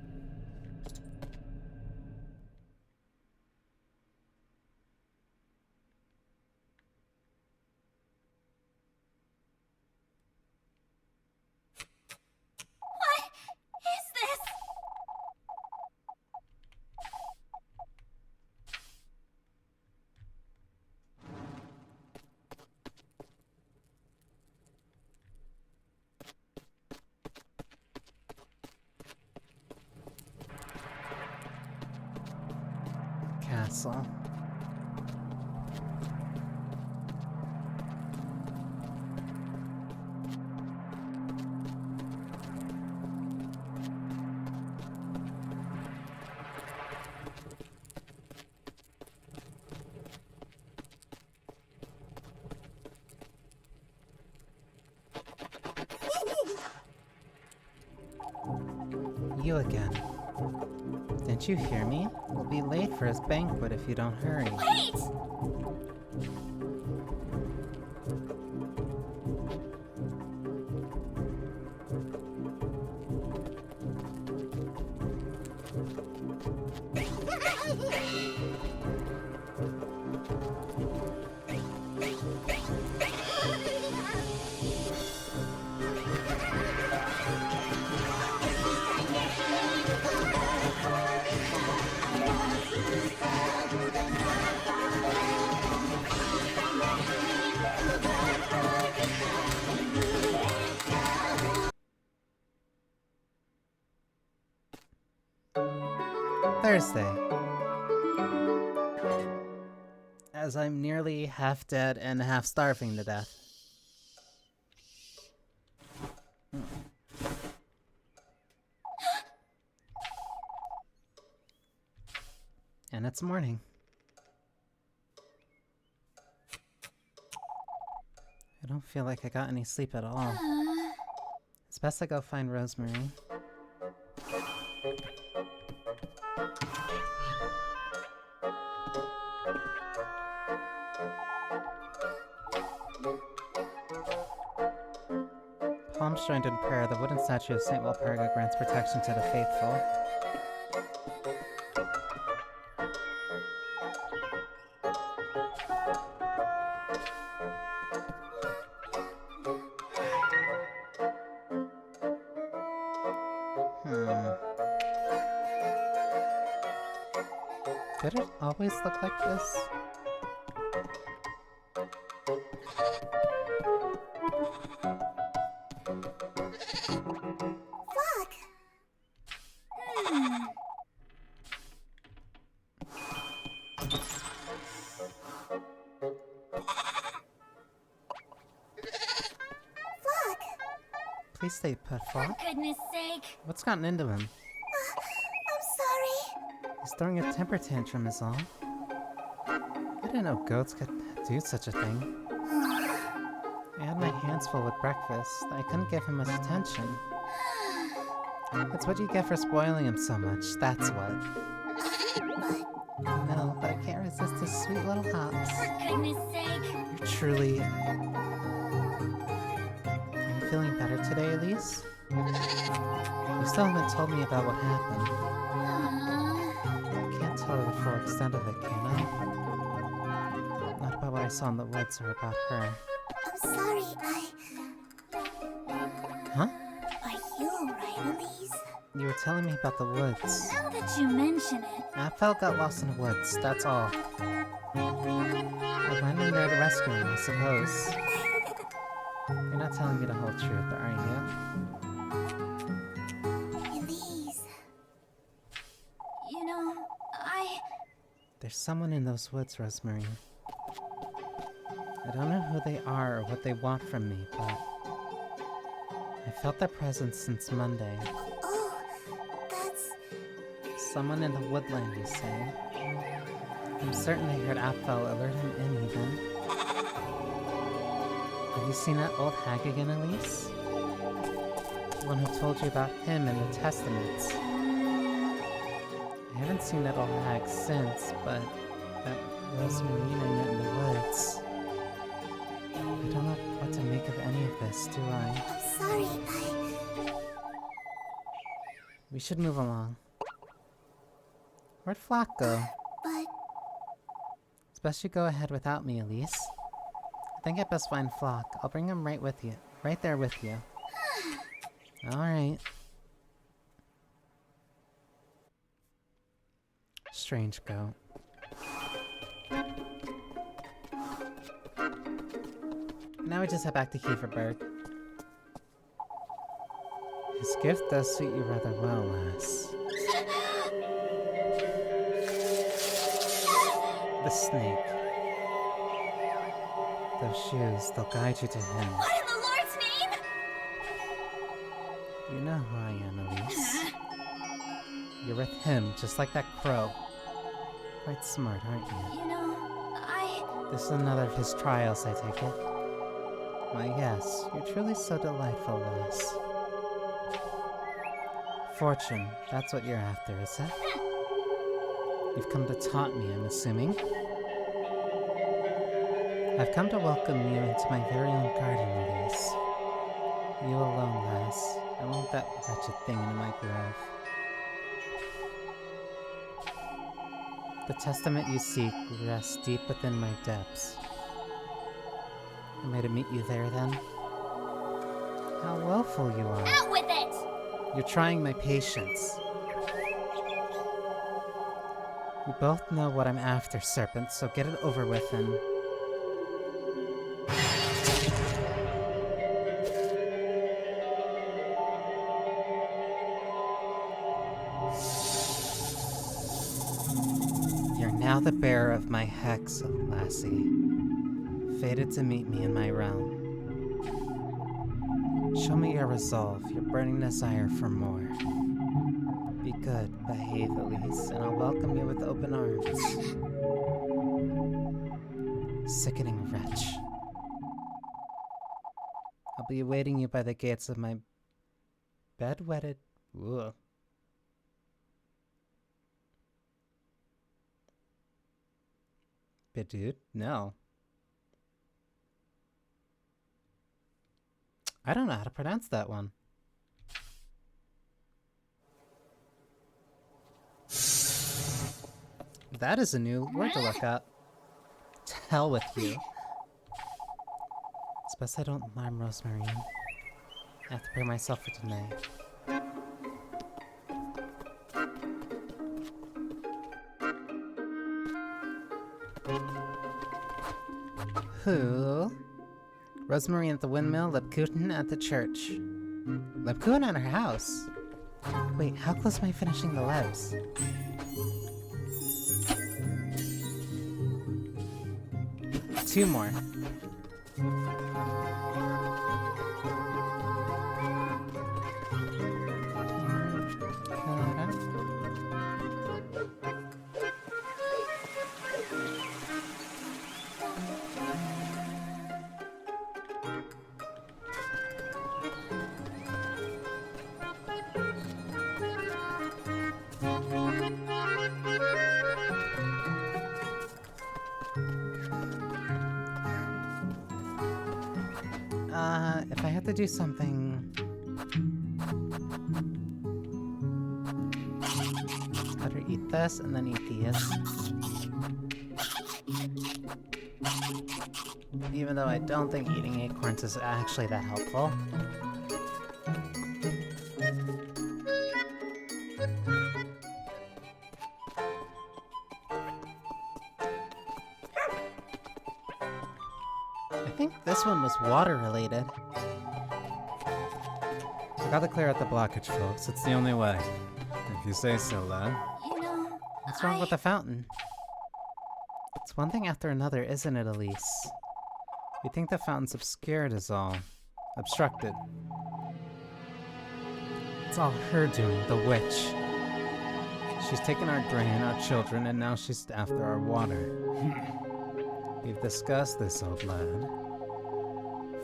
Castle. You again. Didn't you hear me? We'll be late for his banquet if you don't hurry. Wait! Thursday. As I'm nearly half dead and half starving to death. And it's morning. I don't feel like I got any sleep at all. It's best I go find Rosemary. Palms joined in prayer, the wooden statue of Saint Walpurga grants protection to the faithful. Did it always look like this? Fuck! Fuck! Please stay put, Flock. For goodness sake. What's gotten into him? I'm sorry. He's throwing a temper tantrum is all. I didn't know goats could do such a thing. I had my hands full with breakfast. I couldn't give him much attention. It's what you get for spoiling him so much, that's what. No, but I can't resist his sweet little hops. For goodness sake. You're truly... Are you feeling better today, Elise? You still haven't told me about what happened. I can't tell the full extent of it, can I? Not about what I saw in the woods or about her. I'm sorry, Huh? Are you alright, Elise? You were telling me about the woods. Now that you mention it. Apfel got lost in the woods, that's all. I went in there to rescue him, I suppose. You're not telling me the whole truth, are you? Elise. You know, There's someone in those woods, Rosemary. I don't know who they are or what they want from me, but... I felt their presence since Monday. Oh, that's... Someone in the woodland, you say? I'm certain they heard Apfel alert him in, even. Have you seen that old hag again, Elise? The one who told you about him in the testaments. I haven't seen that old hag since, but that Rosemary I met in the woods. I don't know what to make of any of this, do I? I'm sorry, We should move along. Where'd Flock go? But... It's best you go ahead without me, Elise. I think I best find Flock. I'll bring him right with you. Right there with you. Alright. Strange goat. Now we just head back to Kieferberg. His gift does suit you rather well, lass. The snake. Those shoes, they'll guide you to him. What in the Lord's name? You know who I am, Elise. You're with him, just like that crow. Quite smart, aren't you? You know, This is another of his trials, I take it. Why, yes, you're truly so delightful, lass. Fortune, that's what you're after, is it? You've come to taunt me, I'm assuming. I've come to welcome you into my very own garden, Elise. You alone, lass. I won't let that wretched thing into my grove. The testament you seek rests deep within my depths. Am I to meet you there, then? How willful you are. out with it! You're trying my patience. We both know what I'm after, Serpent, so get it over with and... the bearer of my hex, lassie, fated to meet me in my realm. Show me your resolve, your burning desire for more. Be good, behave, Elise, and I'll welcome you with open arms. Sickening wretch. I'll be awaiting you by the gates of my bedwetted... Ugh. Dude, no. I don't know how to pronounce that one. That is a new word to look up. To hell with you. It's best I don't alarm Rosemary. I have to prepare myself for today. Who? Rosemary at the windmill, Lepkutin at the church. Lepkutin at her house? Wait, how close am I finishing the Lebs? Two more. If I had to do something... Better eat this and then eat these. Even though I don't think eating acorns is actually that helpful. I think this one was water related. I gotta clear out the blockage, folks. It's the only way. If you say so, lad. You know, What's wrong with the fountain? It's one thing after another, isn't it, Elise? We think the fountain's obscured is all. Obstructed. It's all her doing, the witch. She's taken our grain, our children, and now she's after our water. We've discussed this, old lad.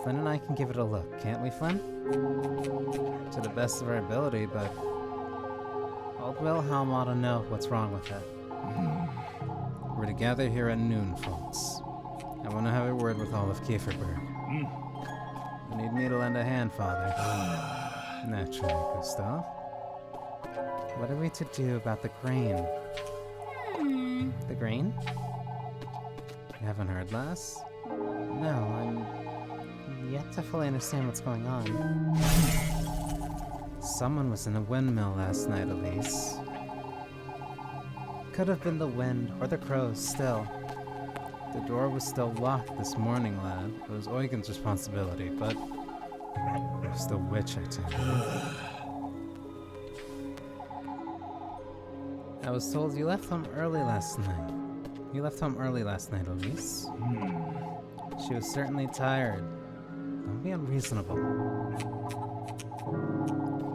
Flynn and I can give it a look, can't we, Flynn? To the best of our ability, but old Wilhelm ought to know what's wrong with it. We're to gather here at noon, folks. I want to have a word with all of Kieferberg. You need me to lend a hand, Father. Naturally, Gustav. What are we to do about the grain? The grain? You haven't heard, lass? No, I'm yet to fully understand what's going on. Someone was in a windmill last night, Elise. Could have been the wind or the crows still. The door was still locked this morning, lad. It was Eugen's responsibility, but it was the witch, I tell you. I was told you left home early last night. You left home early last night, Elise. She was certainly tired. Don't be unreasonable.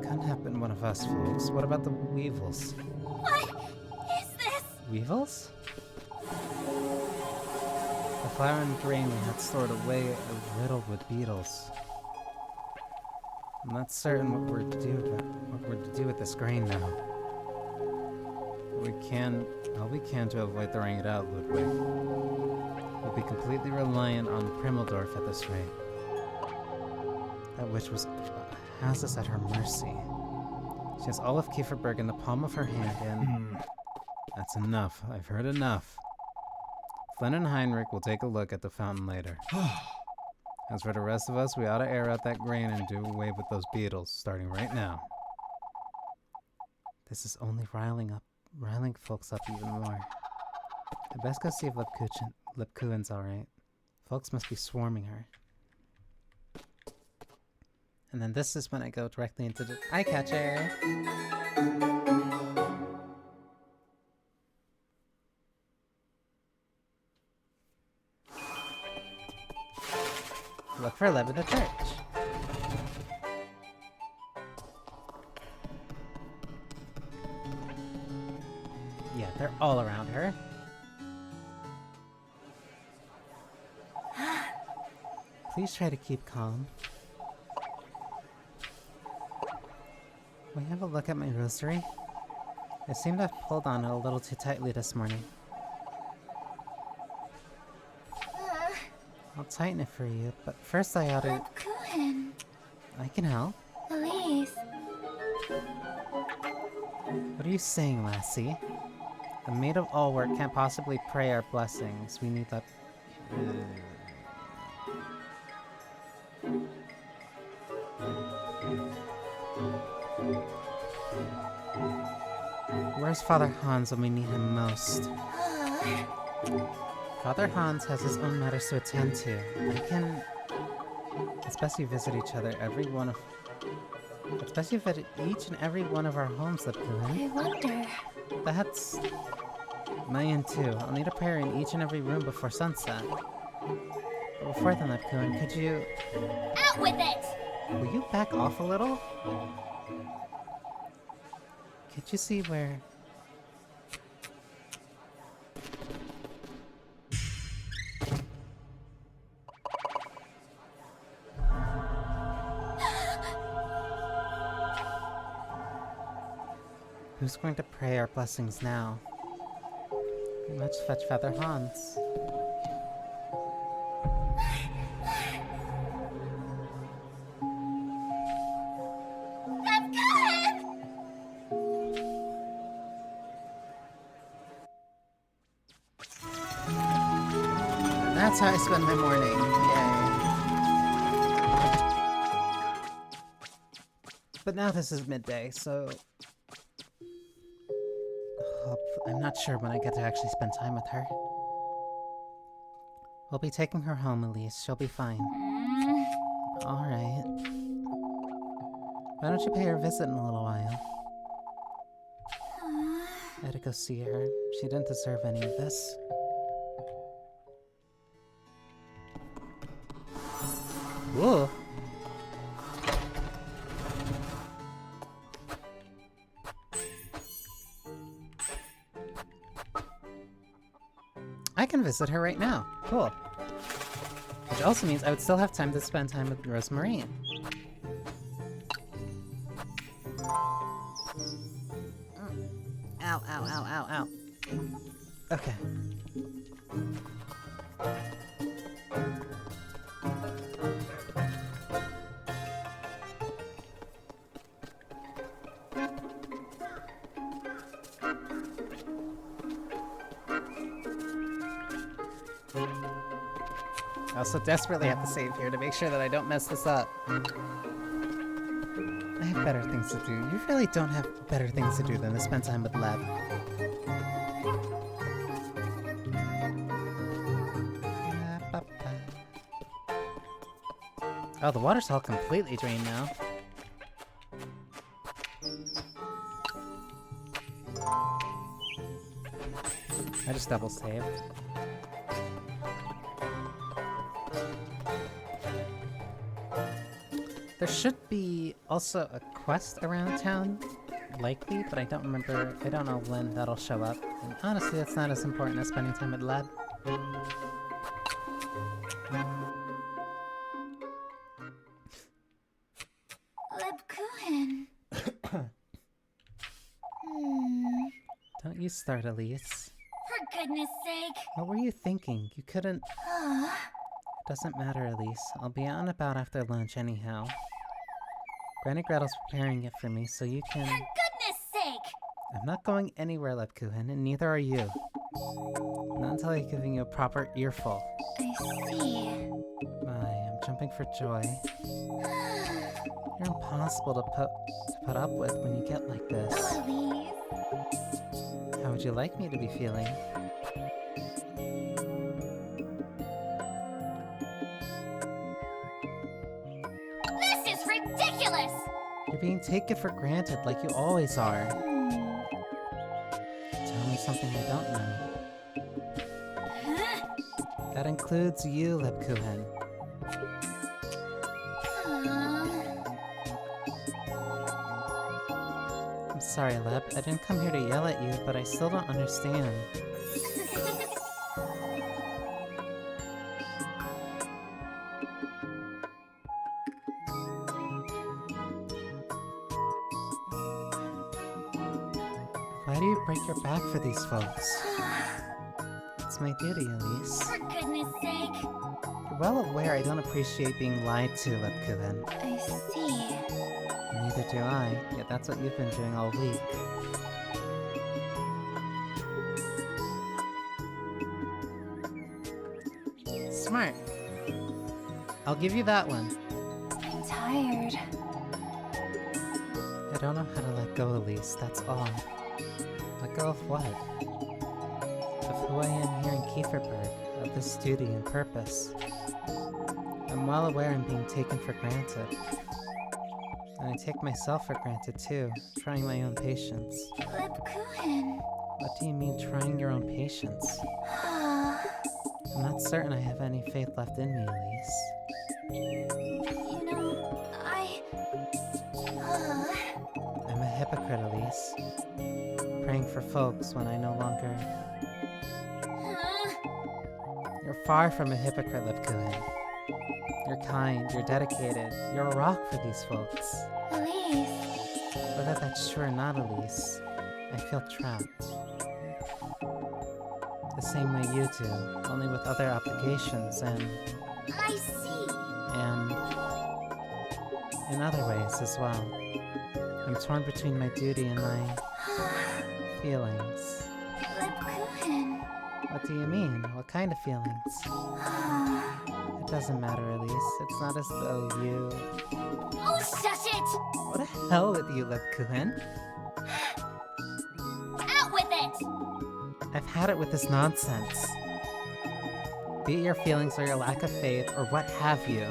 Couldn't have been one of us, folks. What about the weevils? what is this? Weevils? The flour and grain we had stored away are riddled with beetles. I'm not certain what we're to do with this grain now. All we can to avoid throwing it out, Ludwig. We'll be completely reliant on Primmeldorf at this rate. That witch has us at her mercy. She has all of Kieferberg in the palm of her hand, and That's enough. I've heard enough. Flynn and Heinrich will take a look at the fountain later. As for the rest of us, we ought to air out that grain and do away with those beetles, starting right now. this is only riling folks up even more. I best go see if Lepkuin's alright. Folks must be swarming her. And then this is when I go directly into the eye catcher. Look for Lib in the church. Yeah, they're all around her. Please try to keep calm. Will you have a look at my rosary? I seem to have pulled on it a little too tightly this morning. I'll tighten it for you, but first I ought to... Kuchen. I can help. Elise. What are you saying, lassie? The maid of all work can't possibly pray our blessings. We need that... Where's Father Hans when we need him most? Father Hans has his own matters to attend to. We can... It's best you visit each other every one of... It's best you visit each and every one of our homes, Lipkuin. I wonder. That's... Mine too. I'll need a prayer in each and every room before sunset. But before then, Lipkuin, could you... Out with it! Will you back off a little? Could you see where... Who's going to pray our blessings now? Let's fetch Father Hans. That's how I spend my morning. Yay. But now this is midday, so... I'm not sure when I get to actually spend time with her. We'll be taking her home, Elise. She'll be fine. Alright. Why don't you pay her a visit in a little while? I had to go see her. She didn't deserve any of this. Ooh. I can visit her right now. Cool. Which also means I would still have time to spend time with Rosemarine. Ow, ow, ow, ow, ow. Okay. I also desperately have to save here to make sure that I don't mess this up. I have better things to do. You really don't have better things to do than to spend time with Lev. Oh, the water's all completely drained now. I just double saved. There should be also a quest around town, likely, but I don't remember. I don't know when that'll show up. And honestly, that's not as important as spending time with Leb. Lebkuchen. Don't you start, Elise. For goodness sake. What were you thinking? You couldn't... Doesn't matter, Elise. I'll be out and about after lunch anyhow. Granny Gretel's preparing it for me, so you can... For goodness sake! I'm not going anywhere, Lebkuchen, and neither are you. Not until I've given you a proper earful. I see. I'm jumping for joy. You're impossible to put up with when you get like this. Oh, Elise. How would you like me to be feeling? This is ridiculous! You're being taken for granted like you always are. Tell me something I don't know. That includes you, Lebkuchen. sorry, Lep. I didn't come here to yell at you, but I still don't understand. Why do you break your back for these folks? It's my duty, Elise. For goodness sake. You're well aware I don't appreciate being lied to, Lepkuven. I see. Neither do I, yet that's what you've been doing all week. Smart. I'll give you that one. I'm tired. I don't know how to let go, Elise, that's all. Let go of what? Of who I am here in Kieferberg, of this duty and purpose. I'm well aware I'm being taken for granted. And I take myself for granted too, trying my own patience. Lepkuchen. What do you mean, trying your own patience? I'm not certain I have any faith left in me, Elise. You know, I'm a hypocrite, Elise. Praying for folks when I no longer... You're far from a hypocrite, Lepkuchen. You're kind, you're dedicated, you're a rock for these folks. Elise. Whether that's true or not, Elise, I feel trapped. The same way you do, only with other obligations and I see. in other ways as well. I'm torn between my duty and my feelings. Lepkuchen. What do you mean? What kind of feelings? It doesn't matter, Elise. It's not as though you... Oh, shut it! What the hell with you, Lepkuchen? Out with it! I've had it with this nonsense. Be it your feelings or your lack of faith or what have you.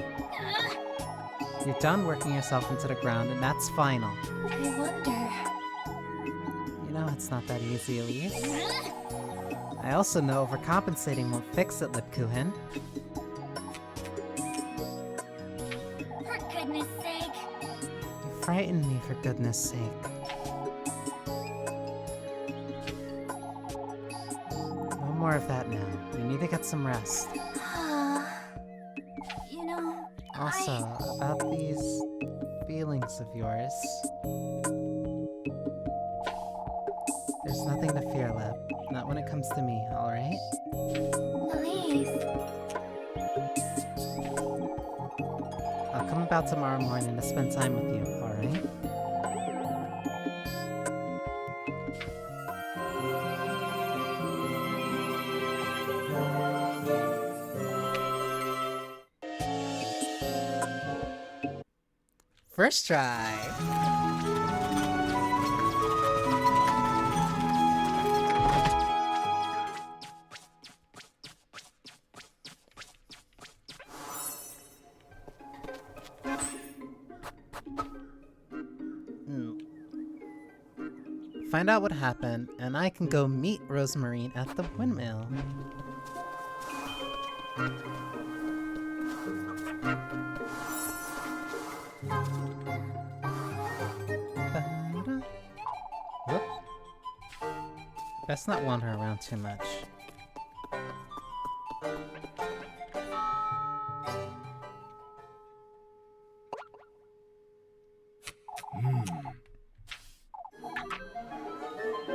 You're done working yourself into the ground and that's final. I wonder. You know it's not that easy, Elise. I also know overcompensating won't fix it, Lepkuchen. For goodness sake. You frighten me, for goodness sake. No more of that now. You need to get some rest. You know, Also, about these feelings of yours. There's nothing to fear, Lep. Not when it comes to me, alright? Elise. I'll come about tomorrow morning to spend time with you, alright? First try! Find out what happened, and I can go meet Rosemarine at the windmill. Ba-da. Whoop. Best not wander around too much.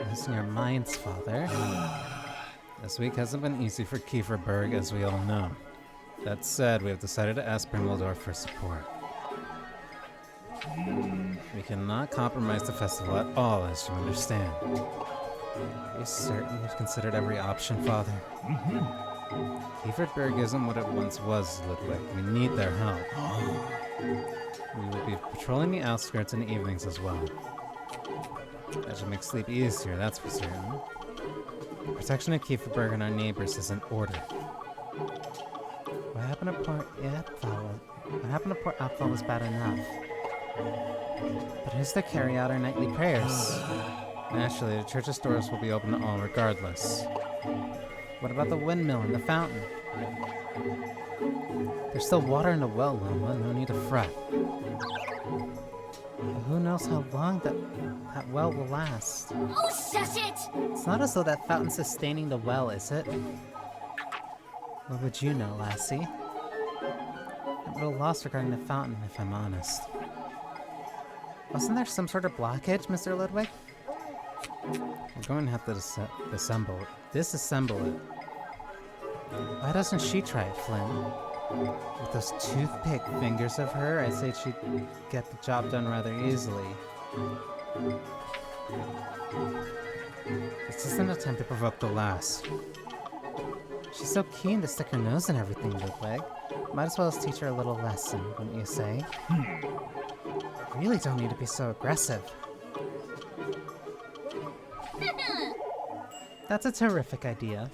Losing your minds, Father. This week hasn't been easy for Kieferberg, as we all know. That said, we have decided to ask Brimeldorf for support. We cannot compromise the festival at all, as you understand. Are you certain you've considered every option, Father? Kieferberg isn't what it once was, Ludwig. We need their help. We will be patrolling the outskirts in the evenings as well. That should make sleep easier, that's for certain. Protection of Kieferberg and our neighbors is in order. What happened to poor Apfel was bad enough. But who's to carry out our nightly prayers? Naturally, the church's doors will be open to all regardless. What about the windmill and the fountain? There's still water in the well, Loma. No need to fret. But who knows how long that well will last. Oh, shush it! It's not as though that fountain's sustaining the well, is it? What would you know, lassie? I'm a little lost regarding the fountain, if I'm honest. Wasn't there some sort of blockage, Mr. Ludwig? We're going to have to disassemble it. Why doesn't she try it, Flynn? With those toothpick fingers of her, I'd say she'd get the job done rather easily. This isn't a time to provoke the lass. She's so keen to stick her nose in everything, Ludwig. Might as well teach her a little lesson, wouldn't you say? Really don't need to be so aggressive. That's a terrific idea.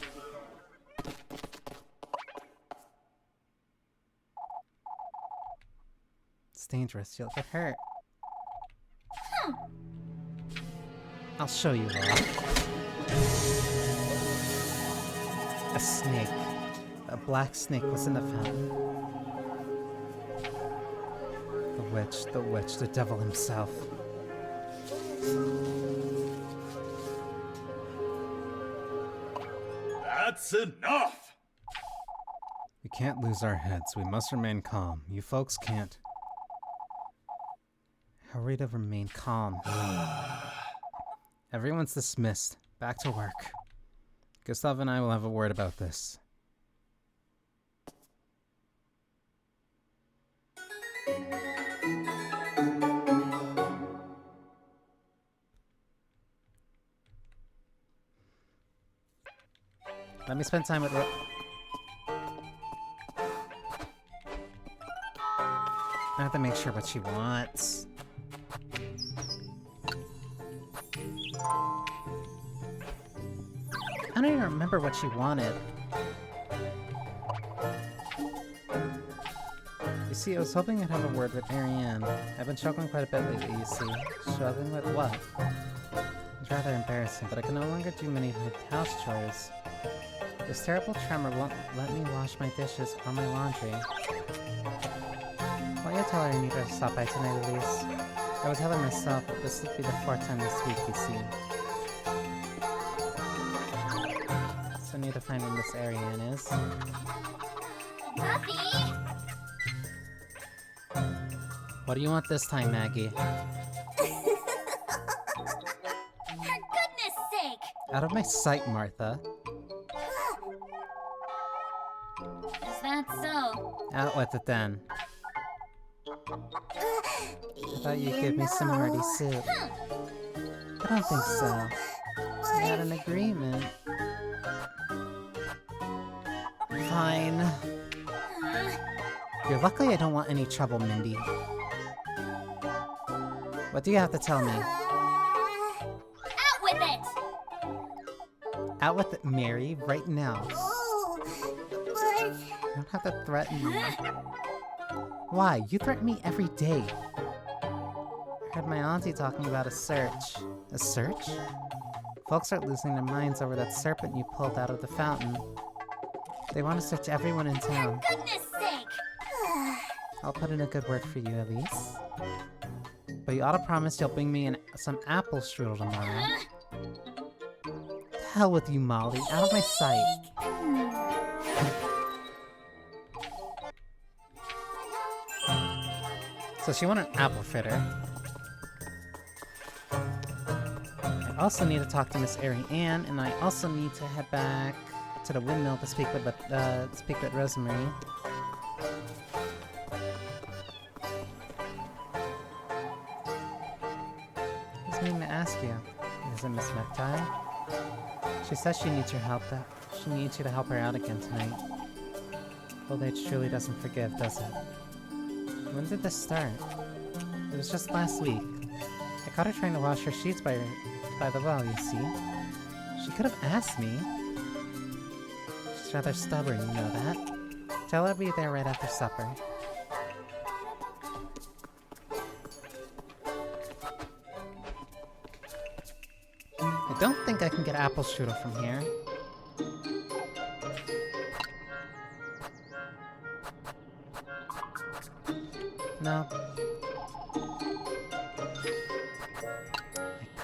It's dangerous, you'll get hurt. I'll show you all. A snake. A black snake was in the fountain. The witch, the devil himself. That's enough! We can't lose our heads. We must remain calm. You folks can't. How are we to remain calm? Everyone's dismissed. Back to work. Gustav and I will have a word about this. Let me spend time with I have to make sure what she wants. I don't even remember what she wanted. You see, I was hoping I'd have a word with Marianne. I've been struggling quite a bit lately, you see. Struggling with what? It's rather embarrassing, but I can no longer do many of my house chores. This terrible tremor won't let me wash my dishes or my laundry. Why you tell her I need her to stop by tonight, Elise? I would tell her myself, but this would be the 4th time this week, you see. So I need to find where Miss Ariane is. Puppy! What do you want this time, Maggie? For goodness sake! Out of my sight, Martha. Is that so? Out with it then. I thought you'd give me some hearty soup. I don't think so. We had an agreement. Fine. You're lucky I don't want any trouble, Mindy. What do you have to tell me? Out with it! Out with it, Mary, right now. Oh, but... You don't have to threaten me. Why? You threaten me every day. I heard my auntie talking about a search. A search? Folks are losing their minds over that serpent you pulled out of the fountain. They want to search everyone in town. For goodness sake! I'll put in a good word for you, Elise. But you ought to promise you'll bring me some apple strudel tomorrow. To hell with you, Molly. Out of my sight. So she wanted an apple fritter. I also need to talk to Miss Ariane, and I also need to head back to the windmill to speak with Rosemary. Who's meaning to ask you? Is it Miss Necktie? She says she needs your help. She needs you to help her out again tonight. Old age truly doesn't forgive, does it? When did this start? It was just last week. I caught her trying to wash her sheets by the well, you see. She could have asked me. She's rather stubborn, you know that. Tell her I'll be there right after supper. I don't think I can get apple strudel from here. No.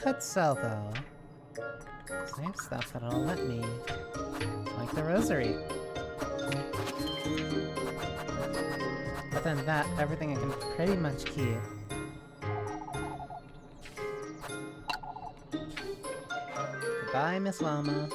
could sell though. 'Cause I have stuff that'll let me. Like the rosary. But then that, everything I can pretty much keep. Goodbye, Miss Llama.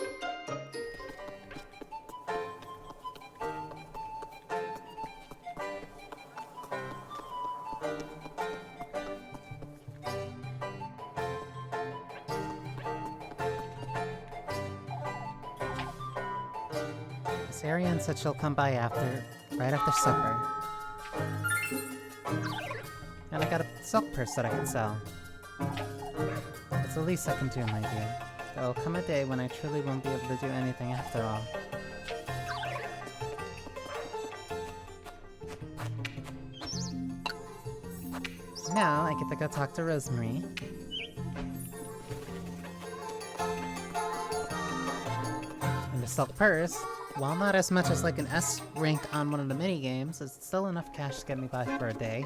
Arian said she'll come by right after supper. And I got a silk purse that I can sell. It's the least I can do, my dear. There'll come a day when I truly won't be able to do anything after all. So now I get to go talk to Rosemary. And the silk purse, while not as much as like an S rank on one of the mini games, it's still enough cash to get me by for a day.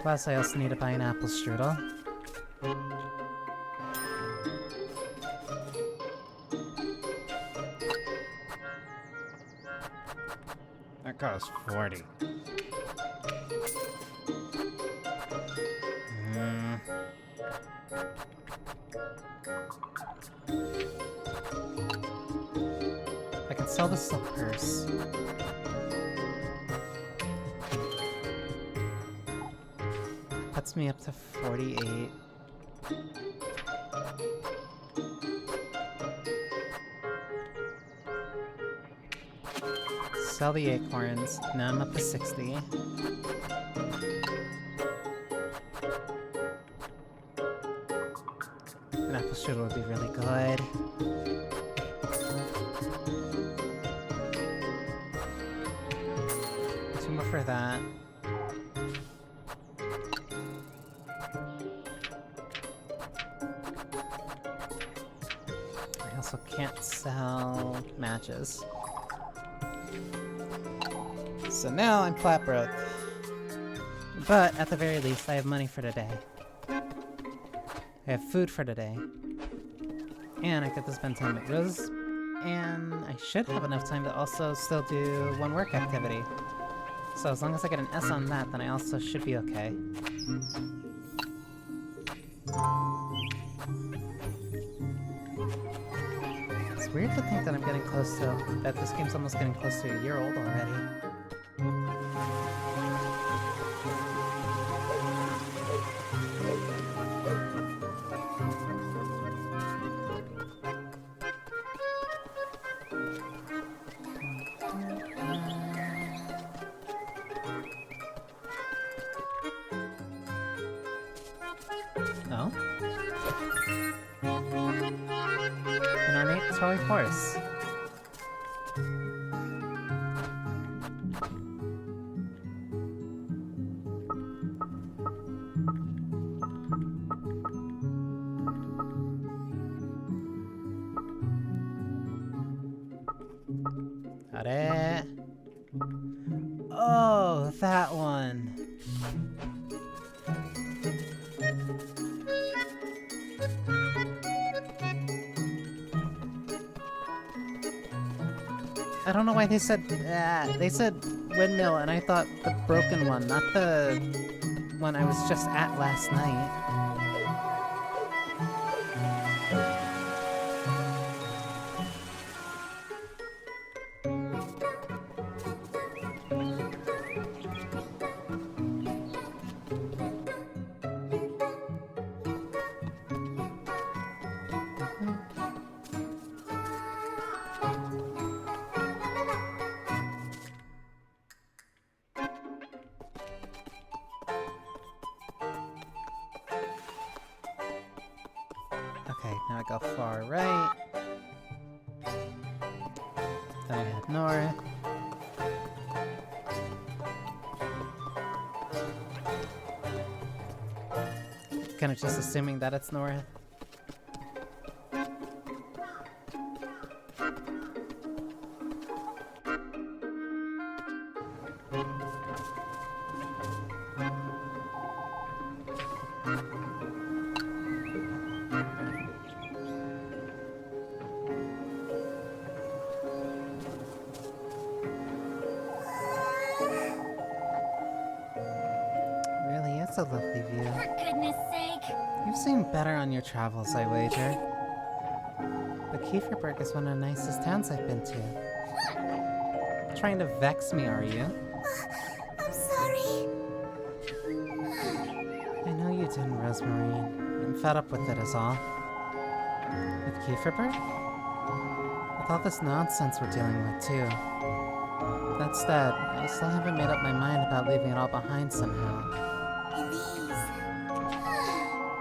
Plus, I also need to buy an apple strudel. That costs 40. I can sell the silk purse. Puts me up to 48. Sell the acorns. Now I'm up to 60. An apple strudel would be really good. Two more for that. I also can't sell matches. So now I'm flat broke. But at the very least, I have money for today. I have food for today. And I get to spend time with Rose. And I should have enough time to also still do one work activity. So as long as I get an S on that, then I also should be okay. It's weird to think that I'm getting close to... that this game's almost getting close to a year old already. Oh? An ornate toy horse. Got it. Oh, that one. I don't know why they said windmill, and I thought the broken one, not the one I was just at last night. Okay, now I go far right. Then I head north. Kind of just assuming that it's north. That's a lovely view. For goodness sake. You've seen better on your travels, I wager. But Kieferberg is one of the nicest towns I've been to. Trying to vex me, are you? I'm sorry. I know you didn't, Rosemary. I'm fed up with it is all. With Kieferberg? With all this nonsense we're dealing with, too. That said, I still haven't made up my mind about leaving it all behind somehow. Elise.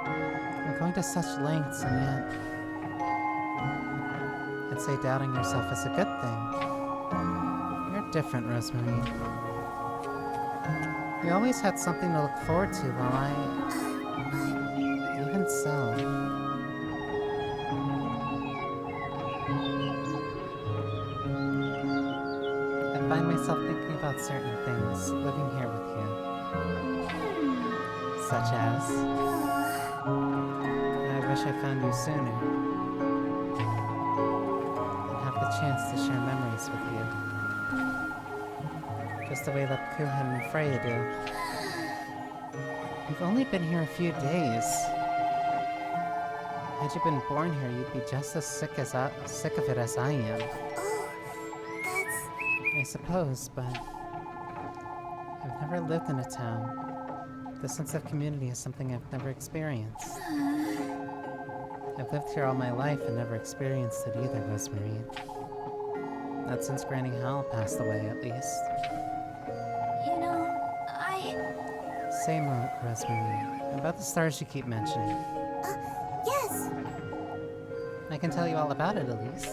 I'm going to such lengths, and yet... I'd say doubting yourself is a good thing. You're different, Rosemary. You always had something to look forward to while I... Even so... I find myself thinking about certain things living here with you. Such as... I wish I found you sooner. And have the chance to share memories with you. Just the way that Kuhan and Freya do. You've only been here a few days. Had you been born here, you'd be just as sick of it as I am. Oh, that's... I suppose, but I've never lived in a town. The sense of community is something I've never experienced. I've lived here all my life and never experienced it either, Rosemary. Not since Granny Howell passed away, at least. You know, Same, Rosemary. About the stars you keep mentioning. yes. I can tell you all about it, Elise.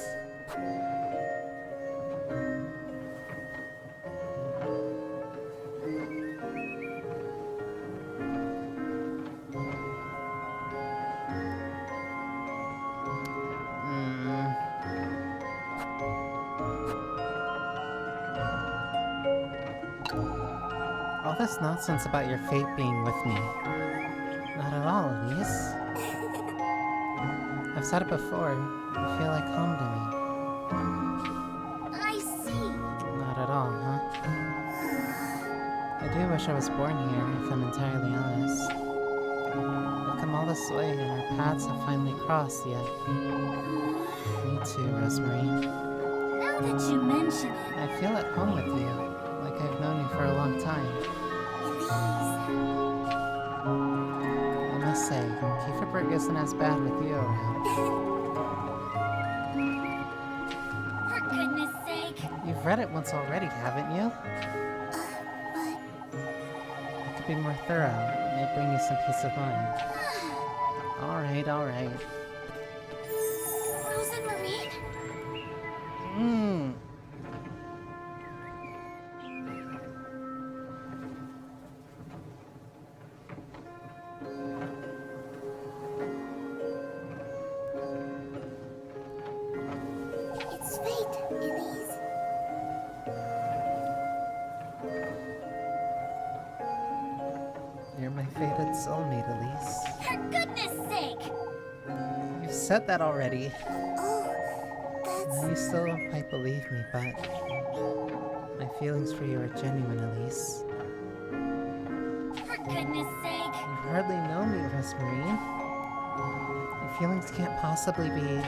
All this nonsense about your fate being with me. Not at all, Elise. I've said it before. You feel like home to me. I see. Not at all, huh? I do wish I was born here, if I'm entirely honest. I've come all this way and our paths have finally crossed yet. Me too, Rosemary. Now that you mention it, I feel at home with you, like I've known you for a long time. Elise. I must say, Kieferberg isn't as bad with you around. For goodness sake. You've read it once already, haven't you? But... I could be more thorough. It may bring you some peace of mind. Alright, alright. Rose and Marine? It's fate, Elise. You're my fated soulmate, Elise. For goodness sake! You've said that already. Oh, that's... You still don't quite believe me, but... my feelings for you are genuine, Elise. For goodness sake! You've hardly known me, Rosemary. Your feelings can't possibly be...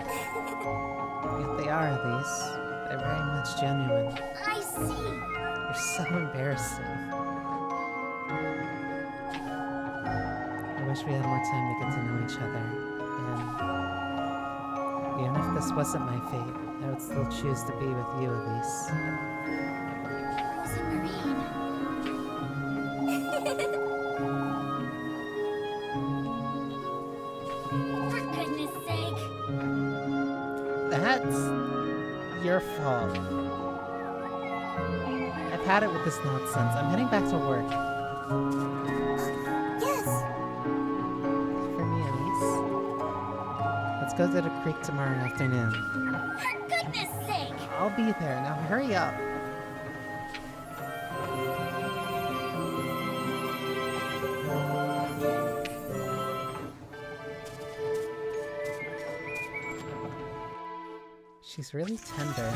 Yet they are, Elise. They're very much genuine. I see. You're so embarrassing. I wish we had more time to get to know each other, and even if this wasn't my fate, I would still choose to be with you, Elise. Rose and Marine. For goodness sake. That's your fault. I've had it with this nonsense. I'm heading back to work. Yes. For me, Elise. Let's go to the creek tomorrow afternoon. For goodness sake. I'll be there. Now hurry up. She's really tender.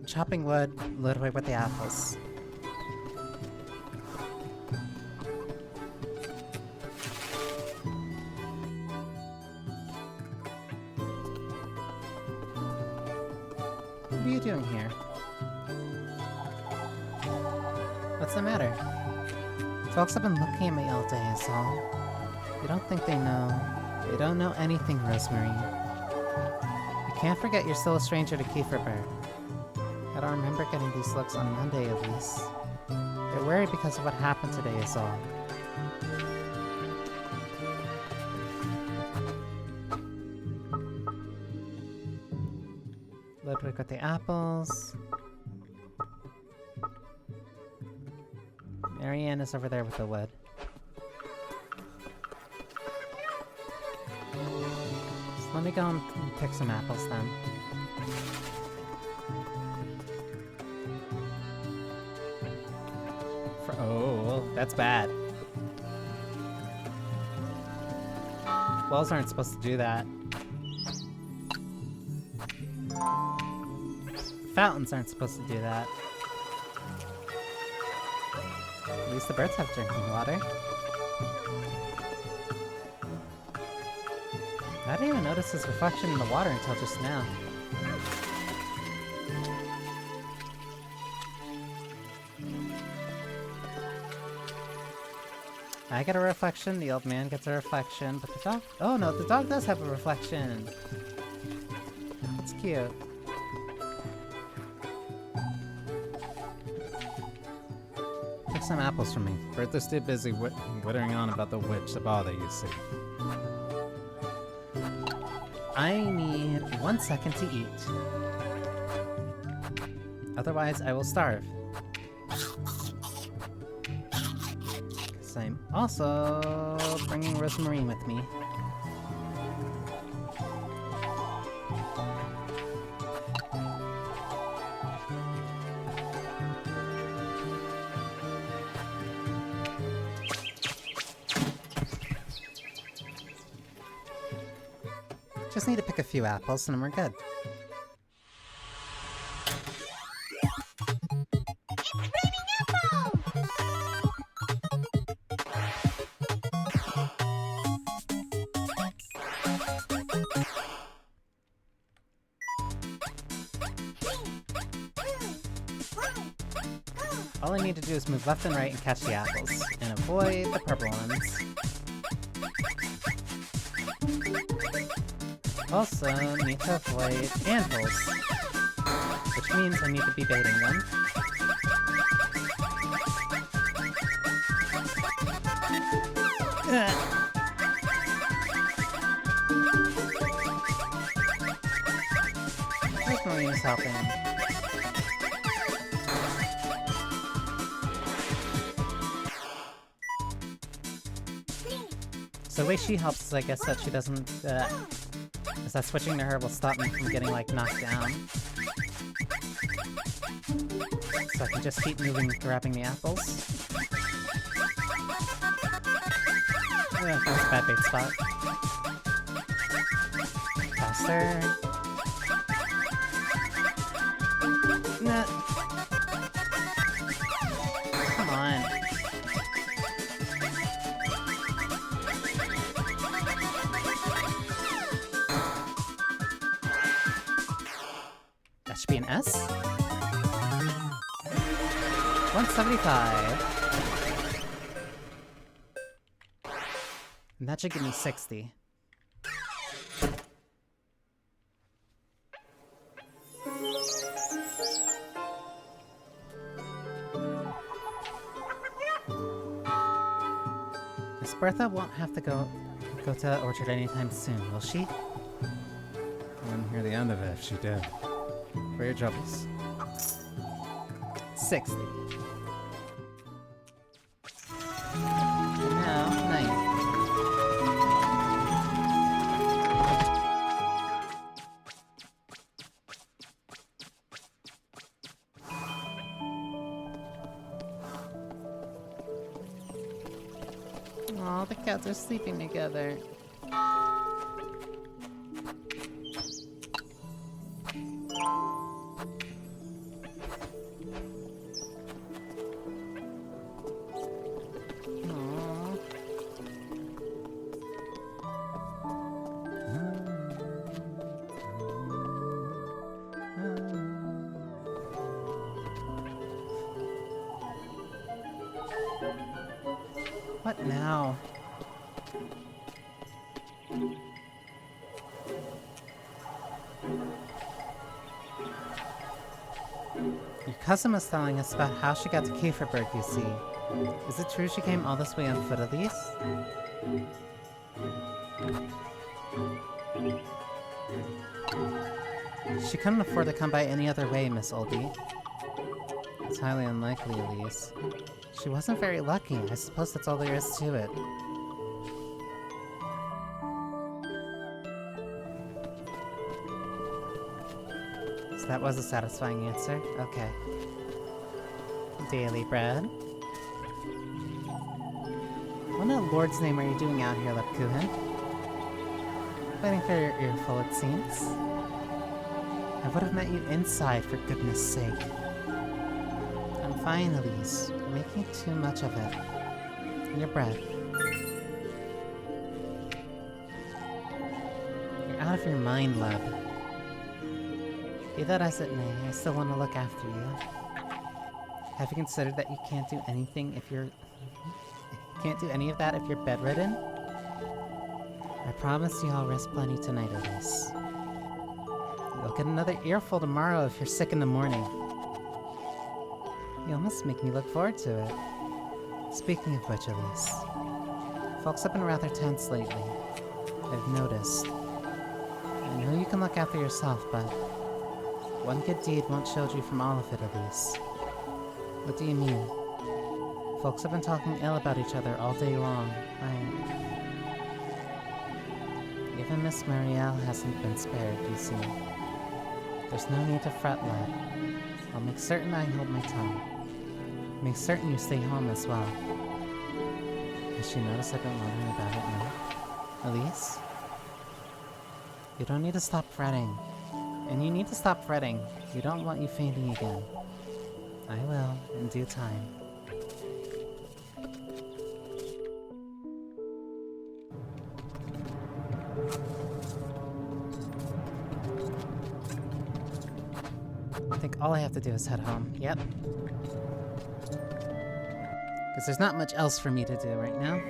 Chopping wood, Ludwig with the apples. What are you doing here? What's the matter? Folks have been looking at me all day, is all. You don't think they know. They don't know anything, Rosemary. You can't forget you're still a stranger to Kieferberg. I don't remember getting these looks on Monday, at least. They're worried because of what happened today, is all. Ludwig with the apples. Marianne is over there with the wood. So let me go and pick some apples then. Oh, that's bad. Wells aren't supposed to do that. Fountains aren't supposed to do that. At least the birds have drinking water. I didn't even notice his reflection in the water until just now. I get a reflection, the old man gets a reflection, but the dog— oh no, the dog does have a reflection! That's cute. Pick some apples for me. Bertha's too busy whittering on about the witch to bother, you see. I need 1 second to eat. Otherwise, I will starve. Because I'm also bringing Rosemarine with me. Just need to pick a few apples and then we're good. All I need to do is move left and right and catch the apples, and avoid the purple ones. Also, need to avoid anvils, which means I need to be baiting them. Rosemary is helping. So the way she helps is, I guess, that she doesn't, is that switching to her will stop me from getting, like, knocked down. So I can just keep moving, grabbing the apples. That was a bad bait spot. Faster. Nah. Come on. That should be an S. 175. And that should give me 60. Miss Bertha won't have to go to Orchard anytime soon, will she? I wouldn't hear the end of it if she did. For your troubles. 60. And now, 90. Aw, the cats are sleeping together. What now? Your cousin was telling us about how she got to Kieferberg, you see. Is it true she came all this way on foot, Elise? She couldn't afford to come by any other way, Miss Oldie. It's highly unlikely, Elise. She wasn't very lucky. I suppose that's all there is to it. So that was a satisfying answer? Okay. Daily bread. What in the Lord's name are you doing out here, Lepkuhin? Waiting for your earful, it seems. I would have met you inside, for goodness sake. I'm fine, Elise. You're making too much of it. And your breath. You're out of your mind, love. Be that as it may, I still want to look after you. Have you considered that you can't do anything if you're... can't do any of that if you're bedridden? I promise you I'll rest plenty tonight, Elise. You'll get another earful tomorrow if you're sick in the morning. You almost make me look forward to it. Speaking of which, Elise, folks have been rather tense lately. I've noticed. I know you can look after yourself, but one good deed won't shield you from all of it, Elise. What do you mean? Folks have been talking ill about each other all day long. Even Miss Marielle hasn't been spared, you see. There's no need to fret, lad. I'll make certain I hold my tongue. Make certain you stay home as well. Has she noticed I've been wondering about it now? Elise? You don't need to stop fretting. And you need to stop fretting. You don't want you fainting again. I will, in due time. I think all I have to do is head home. Yep. Because there's not much else for me to do right now.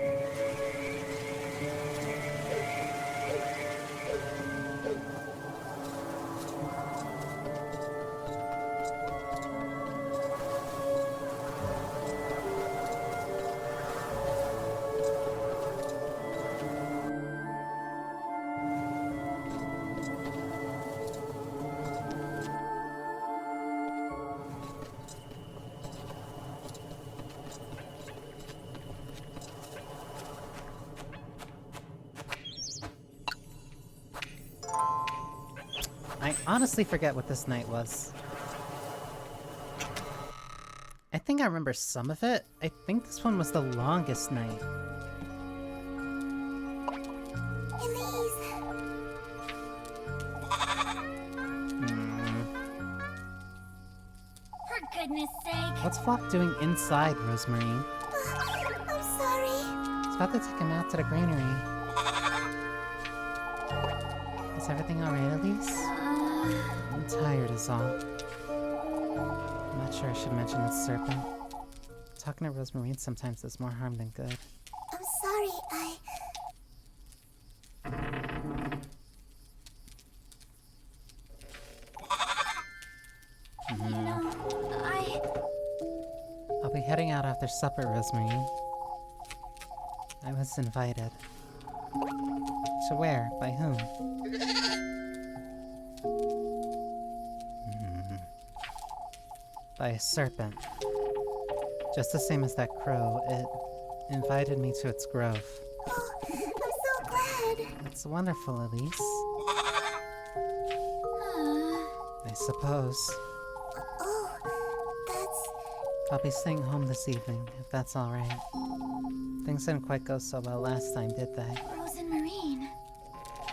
I honestly forget what this night was. I think I remember some of it. I think this one was the longest night. Elise. For goodness sake. What's Flock doing inside, Rosemarine? I'm sorry. It's about to take him out to the granary. Is everything alright, Elise? I'm tired is all. I'm not sure I should mention the serpent. Talking to Rosemarine sometimes does more harm than good. I'm sorry, You know, I'll be heading out after supper, Rosemarine. I was invited. To where? By whom? By a serpent. Just the same as that crow, it invited me to its grove. Oh, I'm so glad. It's wonderful, Elise. I suppose. Oh, that's... I'll be staying home this evening, if that's alright. Things didn't quite go so well last time, did they? Rose and Marine.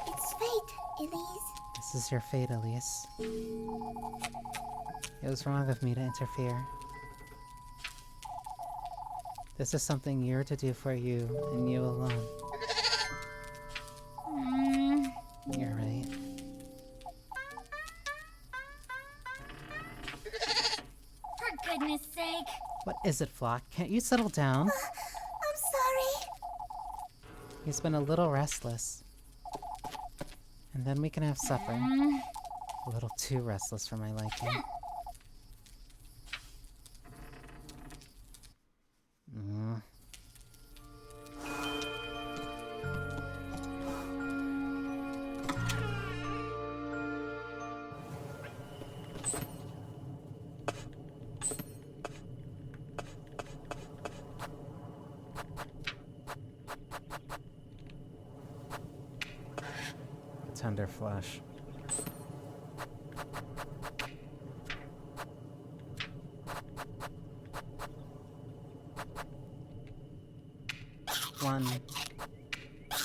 It's fate, Elise. This is your fate, Elise. It was wrong of me to interfere. This is something you're to do for you, and you alone. You're right. For goodness sake. What is it, Flock? Can't you settle down? I'm sorry. He's been a little restless. And then we can have supper. A little too restless for my liking. Tender flesh. One,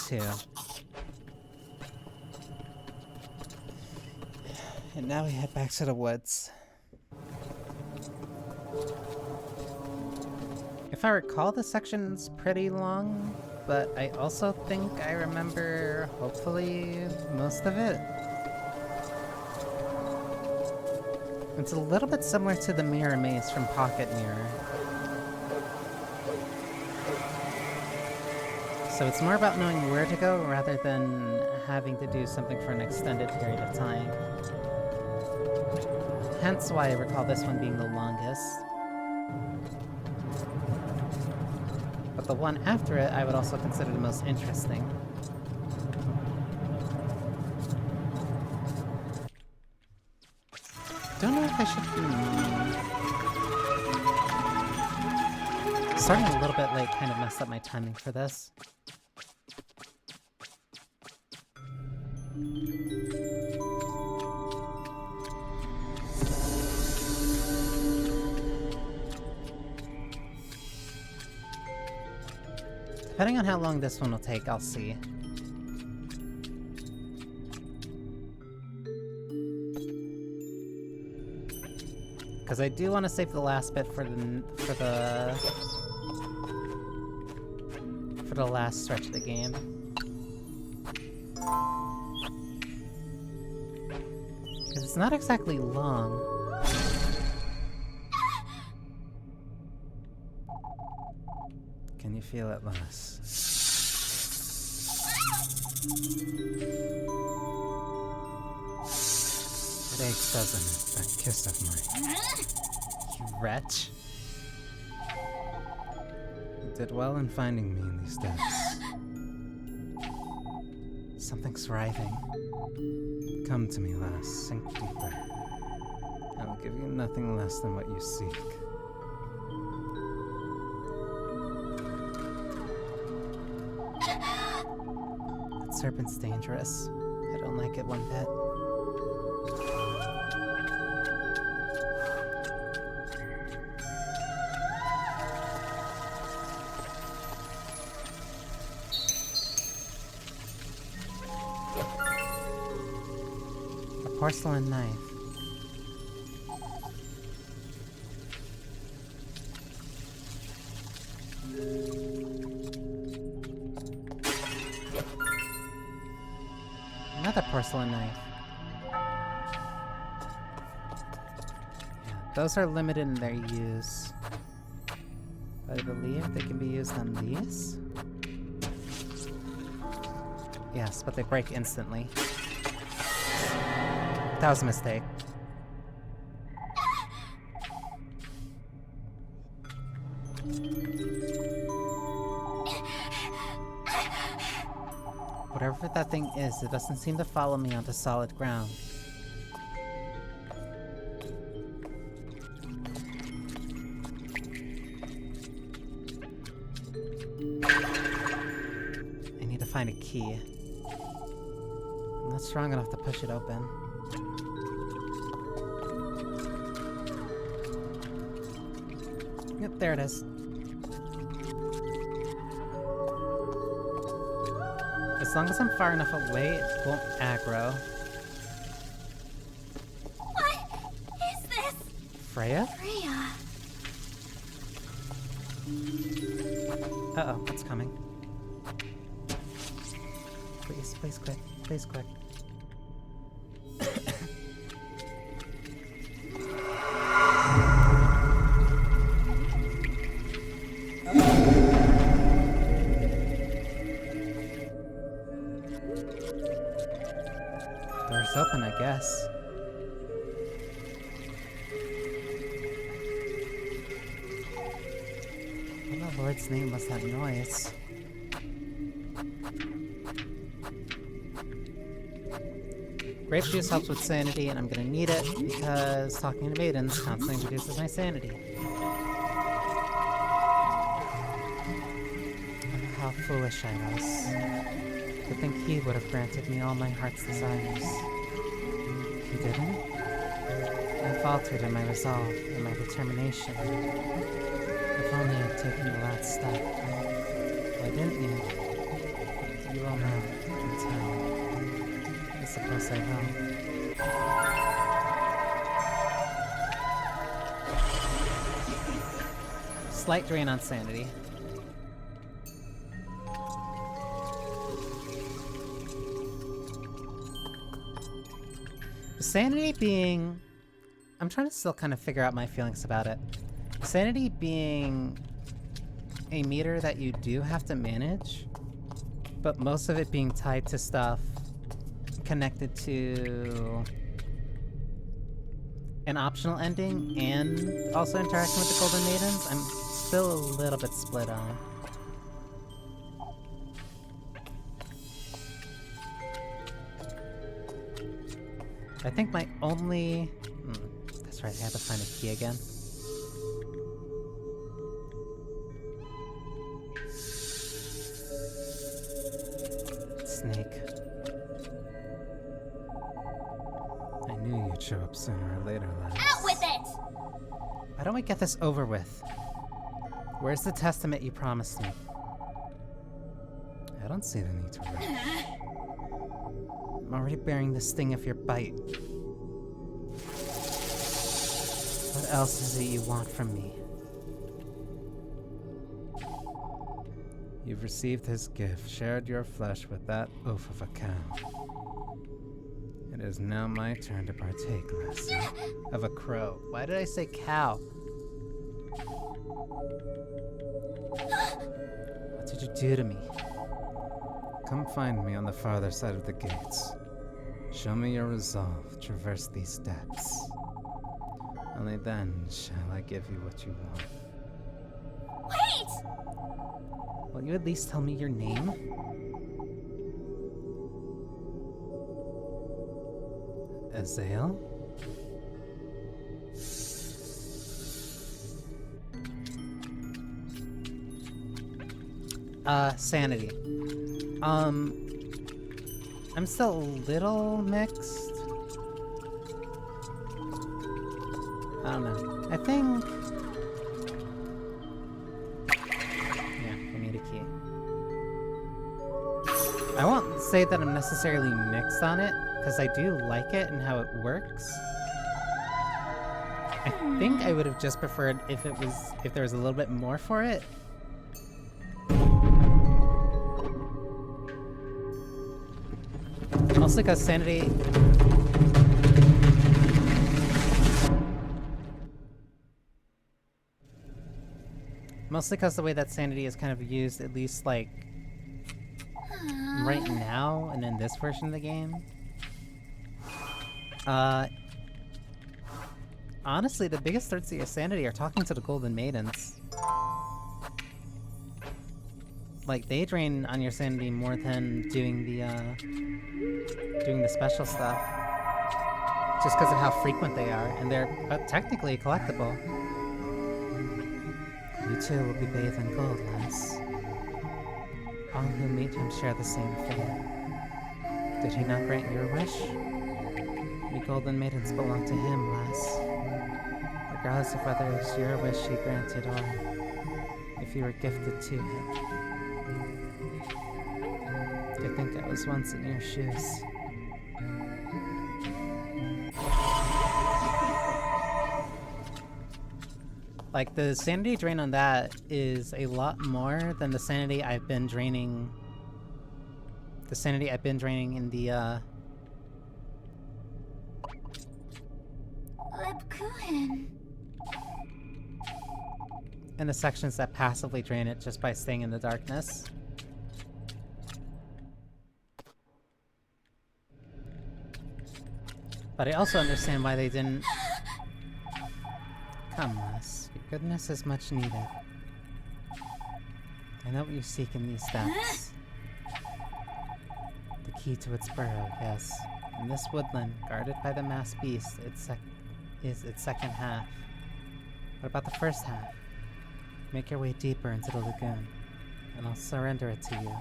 two. And now we head back to the woods. If I recall, this section's pretty long, but I also think I remember, hopefully, most of it. It's a little bit similar to the mirror maze from Pocket Mirror. So it's more about knowing where to go rather than having to do something for an extended period of time. Hence why I recall this one being the longest. But the one after it, I would also consider the most interesting. Don't know if I should... Starting a little bit late kind of messed up my timing for this. Depending on how long this one will take, I'll see. Because I do want to save the last bit for the last stretch of the game. Because it's not exactly long. Can you feel it, Lois? It aches, doesn't it? That kiss of mine. You wretch. You did well in finding me in these depths. Something's writhing. Come to me, lass. Sink deeper. I will give you nothing less than what you seek. That serpent's dangerous. I don't like it one bit. Porcelain knife. Another porcelain knife. Yeah, those are limited in their use. But I believe they can be used on these? Yes, but they break instantly. That was a mistake. Whatever that thing is, it doesn't seem to follow me onto solid ground. I need to find a key. I'm not strong enough to push it open. Yep, there it is. As long as I'm far enough away, it won't aggro. What is this? Freya? Freya. Uh-oh, what's coming? Please, please quick. Please quick. open, I guess. What in the Lord's name was that noise? Grape juice helps with sanity, and I'm gonna need it because talking to maidens constantly reduces my sanity. Oh, how foolish I was. To think he would have granted me all my heart's desires. He didn't? I faltered in my resolve and my determination. If only I'd taken the last step. Why didn't you? You will know in time. I suppose I will. Slight drain on sanity. Sanity being... I'm trying to still kind of figure out my feelings about it. Sanity being a meter that you do have to manage, but most of it being tied to stuff connected to an optional ending and also interaction with the Golden Maidens, I'm still a little bit split on. I think my only... that's right, I have to find a key again. Snake. I knew you'd show up sooner or later, Lance. Out with it! Why don't we get this over with? Where's the testament you promised me? I don't see the need to rush. I'm already bearing the sting of your bite. What else is it you want from me? You've received his gift, shared your flesh with that oaf of a cow. It is now my turn to partake, Lassie. Of a crow. Why did I say cow? What did you do to me? Come find me on the farther side of the gates. Show me your resolve, traverse these steps. Only then shall I give you what you want. Wait! Will you at least tell me your name? Azael? Sanity. I'm still a little mixed. I don't know. I think... yeah, I need a key. I won't say that I'm necessarily mixed on it, because I do like it and how it works. I think I would have just preferred if there was a little bit more for it. Mostly because sanity... mostly because the way that sanity is kind of used, at least like right now and in this version of the game. Honestly, the biggest threats to your sanity are talking to the Golden Maidens. Like, they drain on your sanity more than doing the special stuff. Just because of how frequent they are, and they're technically collectible. You too will be bathed in gold, lass. All who meet him share the same fate. Did he not grant your wish? The Golden Maidens belong to him, lass. Regardless of whether it's your wish he granted or if you were gifted to him. To think I was once in your shoes. Like, the sanity drain on that is a lot more than the sanity I've been draining... the sanity I've been draining in the, Lebkuchen. in the sections that passively drain it just by staying in the darkness. But I also understand why they didn't... Come, Les. Your goodness is much needed. I know what you seek in these steps. The key to its burrow, yes. In this woodland, guarded by the masked beast, is its second half. What about the first half? Make your way deeper into the lagoon, and I'll surrender it to you.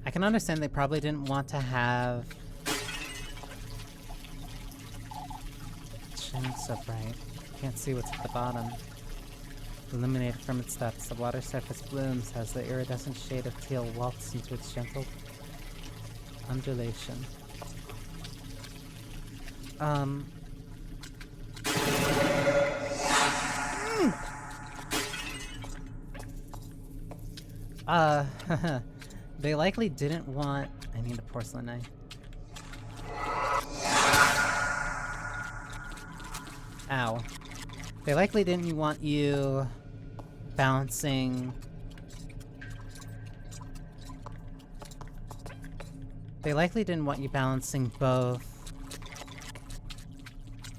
I can understand they probably didn't want to have shining so bright. Can't see what's at the bottom. Illuminated from its depths, the water surface blooms as the iridescent shade of teal waltzes into its gentle undulation. They likely didn't want... I need a porcelain knife. Ow. They likely didn't want you balancing... They likely didn't want you balancing both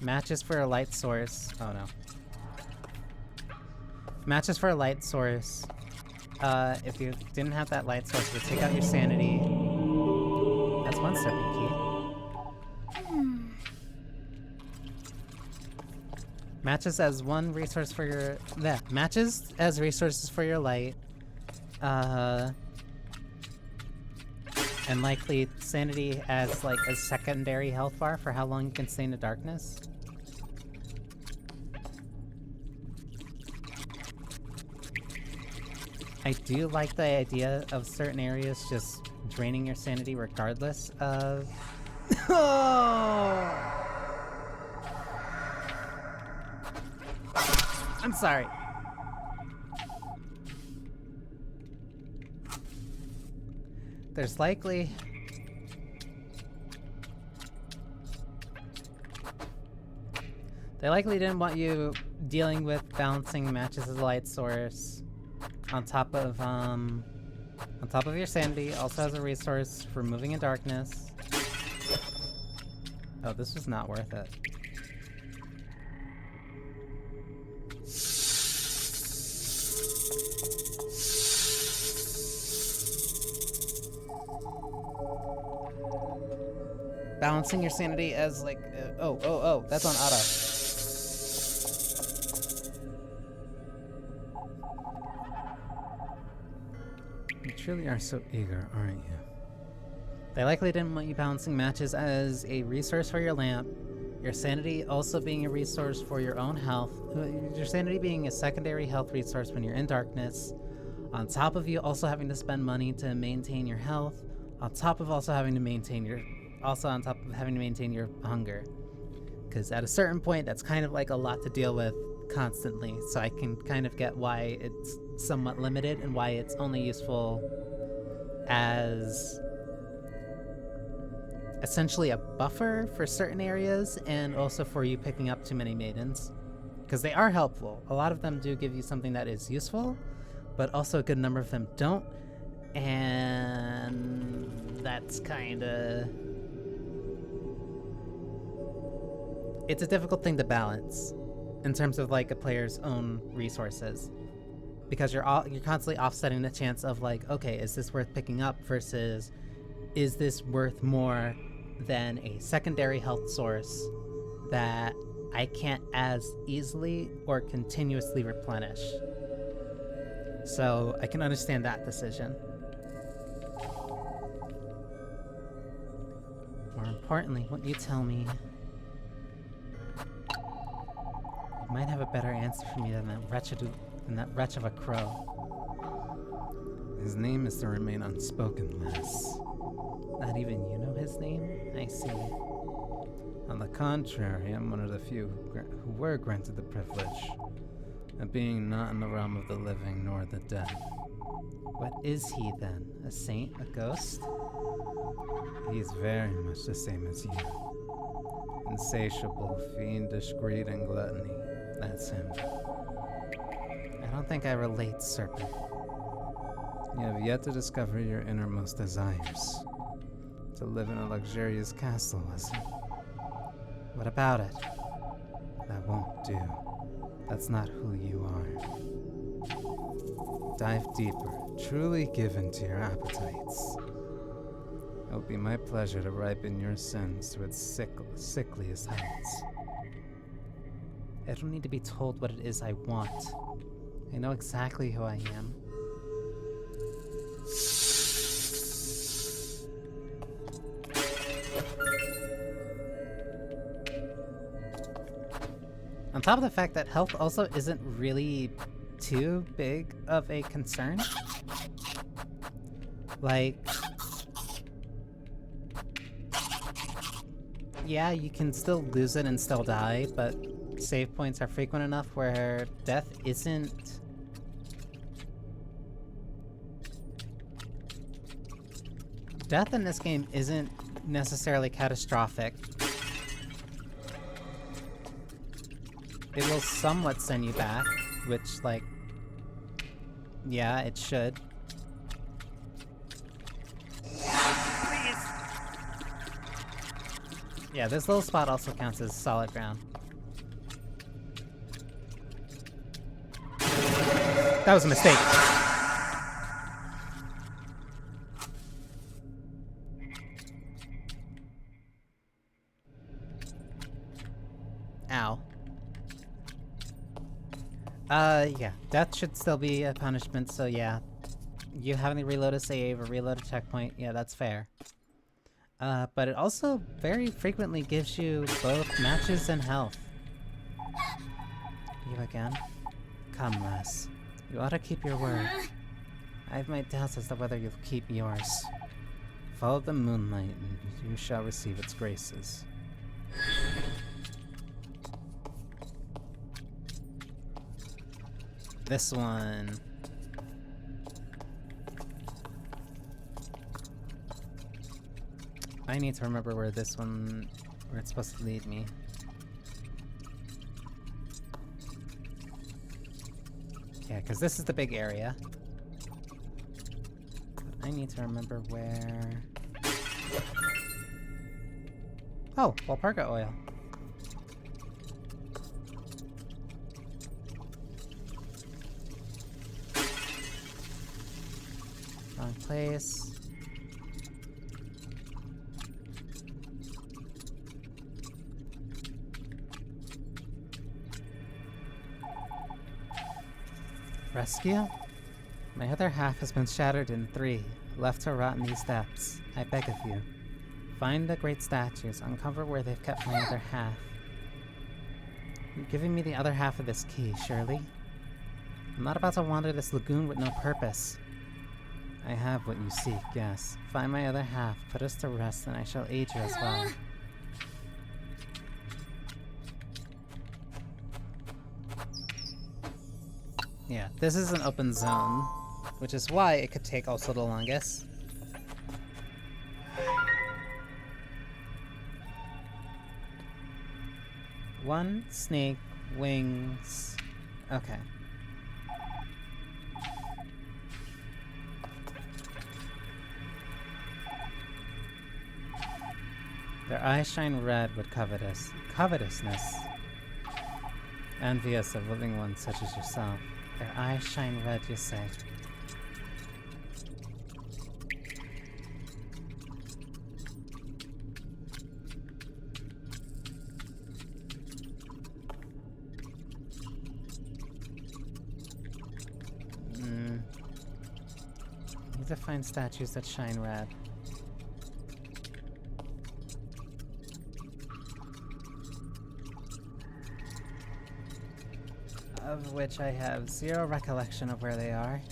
matches for a light source. Oh no. Matches for a light source. If you didn't have that light source, it would take out your sanity. That's one serpent key. Matches as one resource for your... matches as resources for your light. And likely sanity as like a secondary health bar for how long you can stay in the darkness. I do like the idea of certain areas just draining your sanity regardless of... I'm sorry. There's likely... They likely didn't want you dealing with balancing matches as a light source on top of your sanity. Also has a resource for moving in darkness. Oh, this was not worth it. Balancing your sanity as like, oh, that's on auto. You truly are so eager, aren't you? They likely didn't want you balancing matches as a resource for your lamp, your sanity also being a resource for your own health, your sanity being a secondary health resource when you're in darkness, on top of you also having to spend money to maintain your health, on top of also having to maintain your hunger. Because at a certain point, that's kind of like a lot to deal with constantly, so I can kind of get why it's somewhat limited and why it's only useful as essentially a buffer for certain areas and also for you picking up too many maidens. Because they are helpful. A lot of them do give you something that is useful, but also a good number of them don't. And that's kinda... It's a difficult thing to balance in terms of like a player's own resources, because you're constantly offsetting the chance of like, okay, is this worth picking up versus is this worth more than a secondary health source that I can't as easily or continuously replenish. So I can understand that decision. More importantly, won't you tell me? You might have a better answer for me than that wretch of a crow. His name is to remain unspoken, Les. Not even you know his name? I see. On the contrary, I'm one of the few who were granted the privilege of being not in the realm of the living nor the dead. What is he then? A saint? A ghost? He's very much the same as you. Insatiable, fiendish greed and gluttony. That's him. I don't think I relate, Serpent. You have yet to discover your innermost desires. To live in a luxurious castle, was it? What about it? That won't do. That's not who you are. Dive deeper, truly give in to your appetites. It will be my pleasure to ripen your sins to its sickliest heights. I don't need to be told what it is I want. I know exactly who I am. On top of the fact that health also isn't really too big of a concern. Like, yeah, you can still lose it and still die, but save points are frequent enough where death isn't... Death in this game isn't necessarily catastrophic. It will somewhat send you back, which, like, yeah, it should. Please. Yeah, this little spot also counts as solid ground. That was a mistake. Ow. Yeah, death should still be a punishment, so yeah. You having to reload a save or reload a checkpoint, yeah, that's fair. But it also very frequently gives you both matches and health. You again? Come, lass. You ought to keep your word. I have my doubts as to whether you'll keep yours. Follow the moonlight, and you shall receive its graces. This one. I need to remember where it's supposed to lead me. Yeah, because this is the big area. But I need to remember where... Oh, Walpurga oil. Wrong place. Rescue? My other half has been shattered in 3, left to rot in these depths. I beg of you. Find the great statues, uncover where they've kept my other half. You're giving me the other half of this key, surely? I'm not about to wander this lagoon with no purpose. I have what you seek, yes. Find my other half, put us to rest, and I shall aid you as well. Yeah, this is an open zone, which is why it could take also the longest. One snake, wings. Okay. Their eyes shine red with covetousness. Envious of living ones such as yourself. Their eyes shine red, you say. Need to find statues that shine red. Of which I have 0 recollection of where they are.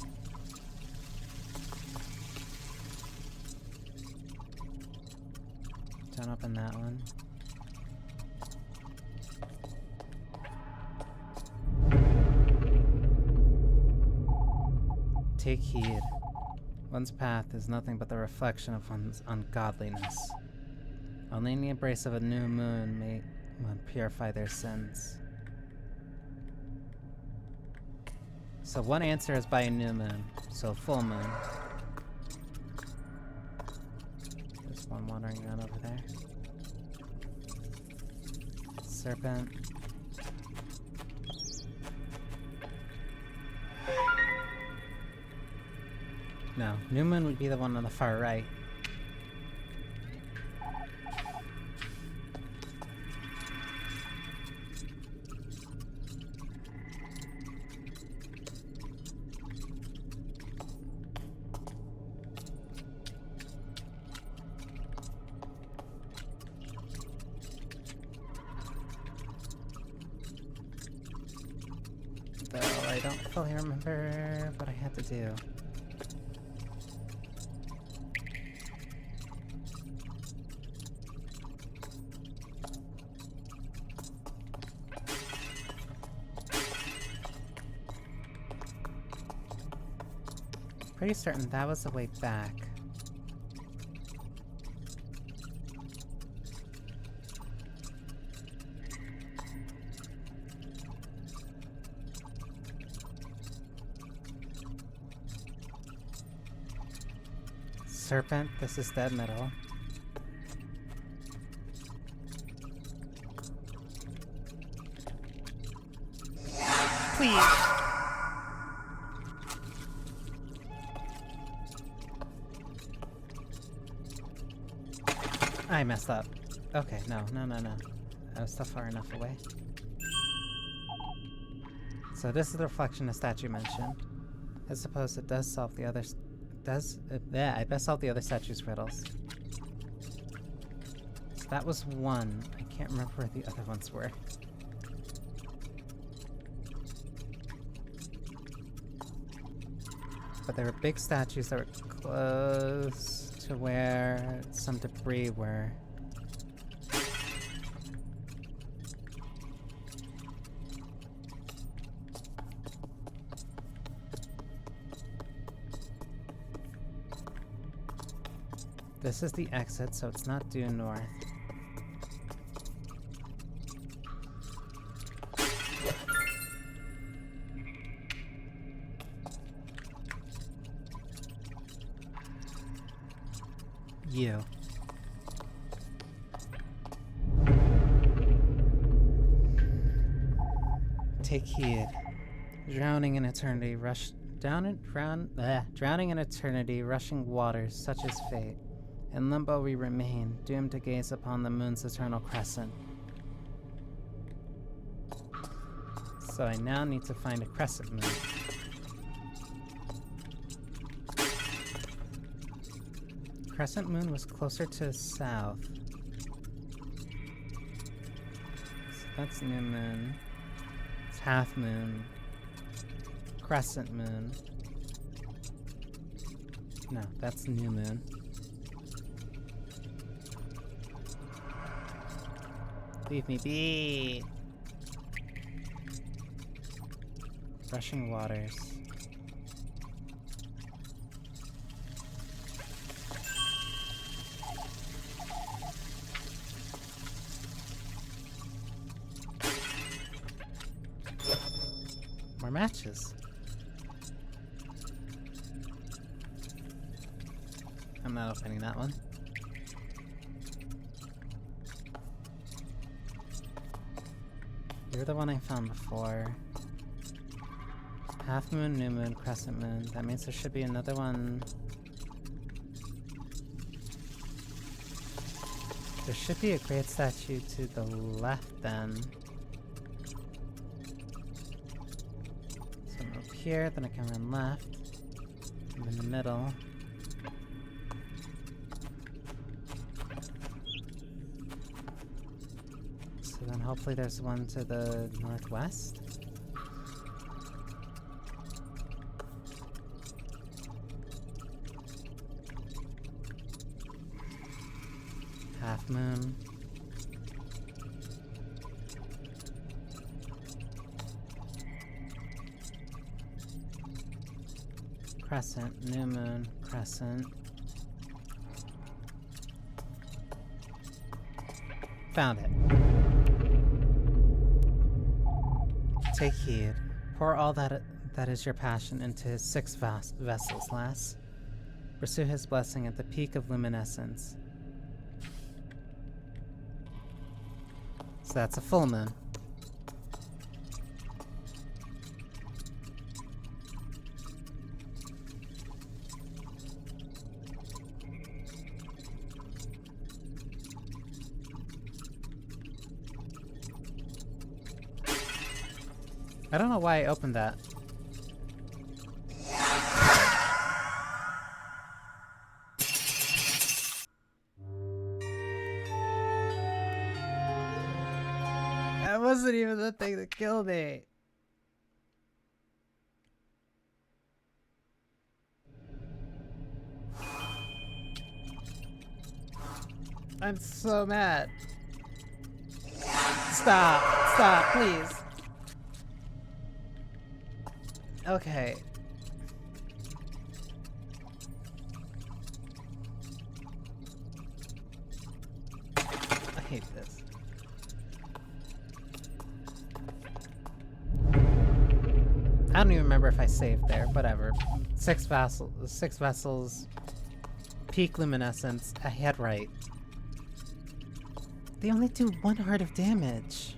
Don't open that one. Take heed. One's path is nothing but the reflection of one's ungodliness. Only in the embrace of a new moon may one purify their sins. So one answer is by a new moon. So full moon. There's one wandering around over there. Serpent. No, new moon would be the one on the far right. Though I don't fully remember what I had to do. Pretty certain that was the way back. Serpent, this is dead middle. Please! I messed up. Okay, no. I was still far enough away. So this is the reflection the statue mentioned. I suppose it does solve the other... yeah, it does solve the other statue's riddles. So that was one. I can't remember where the other ones were. But there were big statues that were close to where some debris were. This is the exit, so it's not due north. You. Take heed. Drowning in eternity, drowning in eternity, rushing waters, such is fate. In limbo we remain, doomed to gaze upon the moon's eternal crescent. So I now need to find a crescent moon. Crescent moon was closer to south. So that's new moon. It's half moon. Crescent moon. No, that's new moon. Leave me be. Rushing waters. More matches. I'm not opening that one. You're the one I found before. Half moon, new moon, crescent moon. That means there should be another one. There should be a great statue to the left then. So I'm up here, then I can run left. I'm in the middle. So then hopefully there's one to the northwest. Half moon. Crescent, new moon, crescent. Found it. Take heed. Pour all that That is your passion into his 6 vessels, lass. Pursue his blessing at the peak of luminescence. So that's a full moon. I don't know why I opened that. That wasn't even the thing that killed me. I'm so mad. Stop. Stop, please. Okay. I hate this. I don't even remember if I saved there. Whatever. 6 vessels. Peak luminescence. I had right. They only do 1 heart of damage.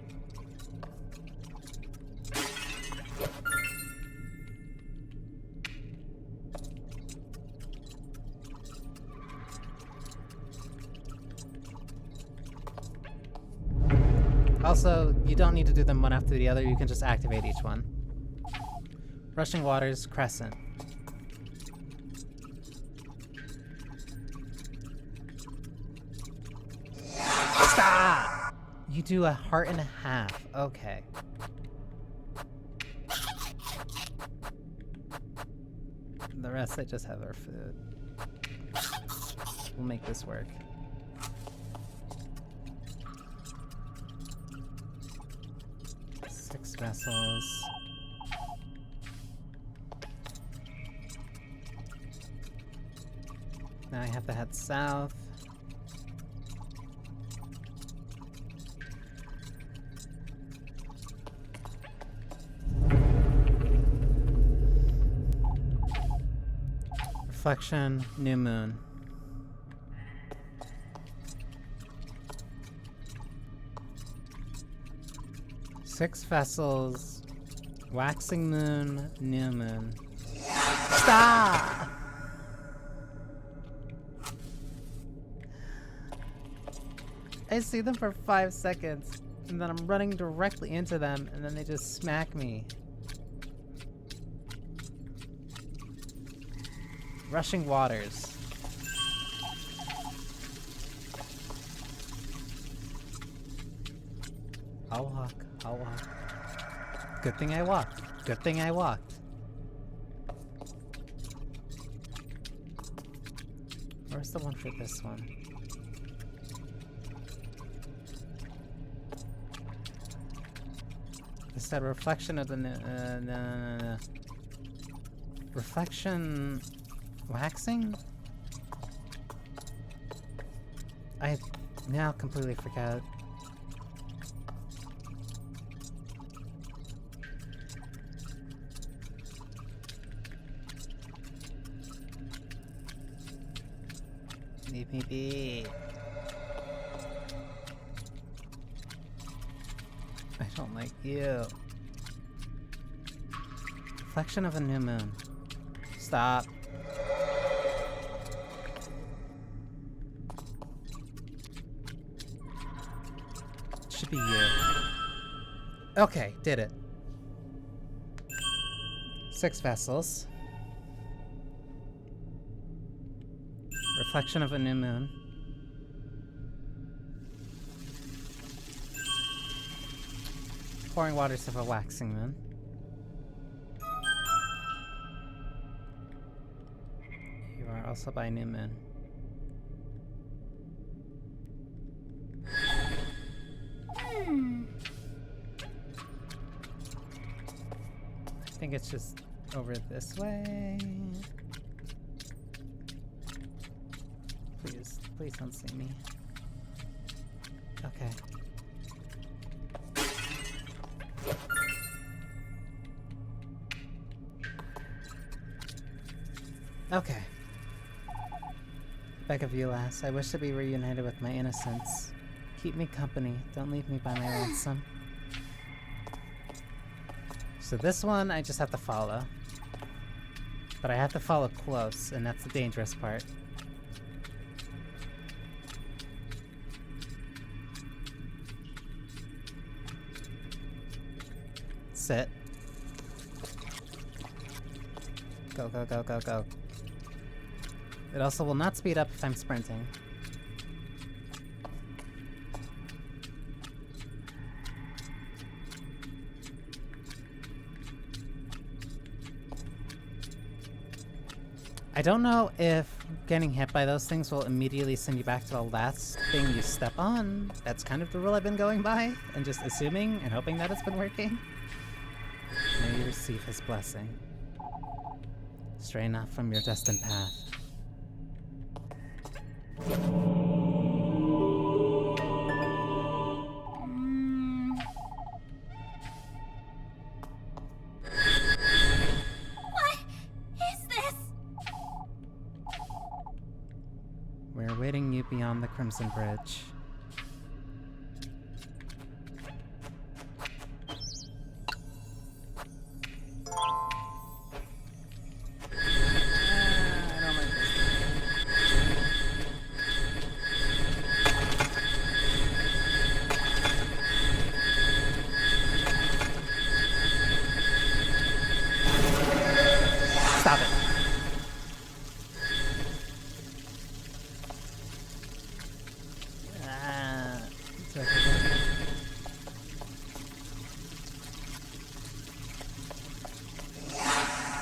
Also, you don't need to do them one after the other, you can just activate each one. Rushing Waters, Crescent. Stop! You do a heart and a half. Okay. The rest I just have our food. We'll make this work. Vessels. Now I have to head south. Reflection, new moon. Six vessels, waxing moon, new moon. Stop! I see them for 5 seconds, and then I'm running directly into them, and then they just smack me. Rushing Waters. I'll walk. I'll walk. Good thing I walked. Good thing I walked. Where's the one for this one? Is that reflection of the no. Reflection waxing? I now completely forgot. Leave me be. I don't like you. Reflection of a new moon. Stop. Should be you. Okay, did it. 6 vessels. Reflection of a new moon. Pouring waters of a waxing moon. You are also by new moon. I think it's just over this way. Please don't see me. Okay. Okay. Beg of you, lass. I wish to be reunited with my innocence. Keep me company. Don't leave me by my lonesome. So this one, I just have to follow. But I have to follow close, and that's the dangerous part. Sit. Go, go, go, go, go. It also will not speed up if I'm sprinting. I don't know if getting hit by those things will immediately send you back to the last thing you step on. That's kind of the rule I've been going by, and just assuming and hoping that it's been working. May you receive his blessing. Stray not from your destined path. What is this? We're awaiting you beyond the Crimson Bridge. Stop it. It's okay.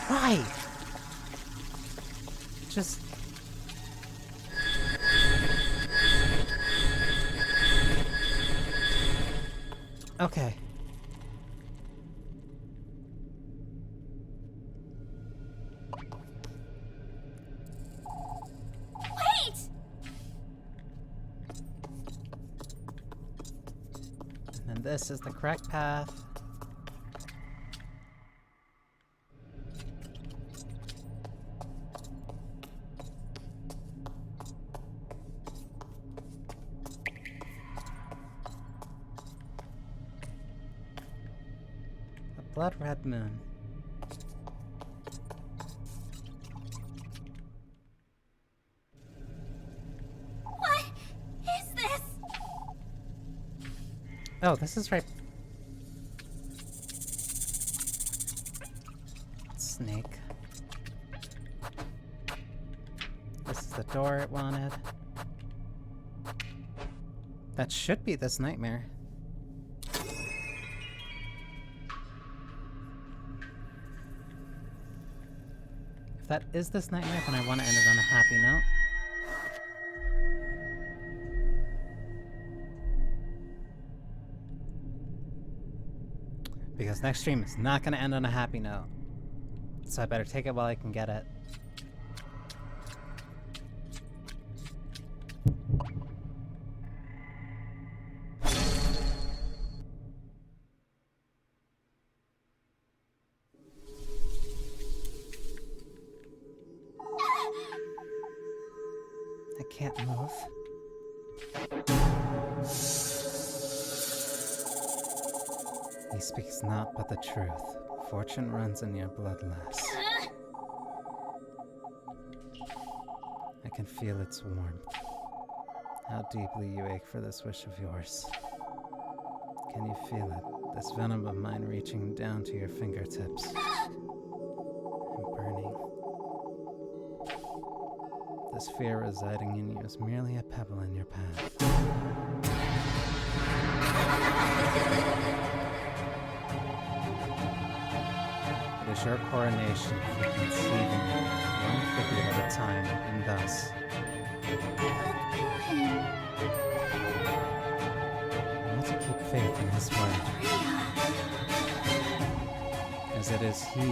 Why? Just... Okay. Wait! And this is the correct path. A blood red moon. What is this? Oh, this is right. Snake. This is the door it wanted. That should be this nightmare. If that is this nightmare, then I want to end it on a happy note. Because next stream is not going to end on a happy note. So I better take it while I can get it. I can't move. He speaks not but the truth. Fortune runs in your blood, lass. I can feel its warmth. How deeply you ache for this wish of yours. Can you feel it? This venom of mine reaching down to your fingertips. And burning. This fear residing in you is merely a pebble in your path. It is your coronation for conceiving one figure at a time, and thus. I want to keep faith in his word. As it is he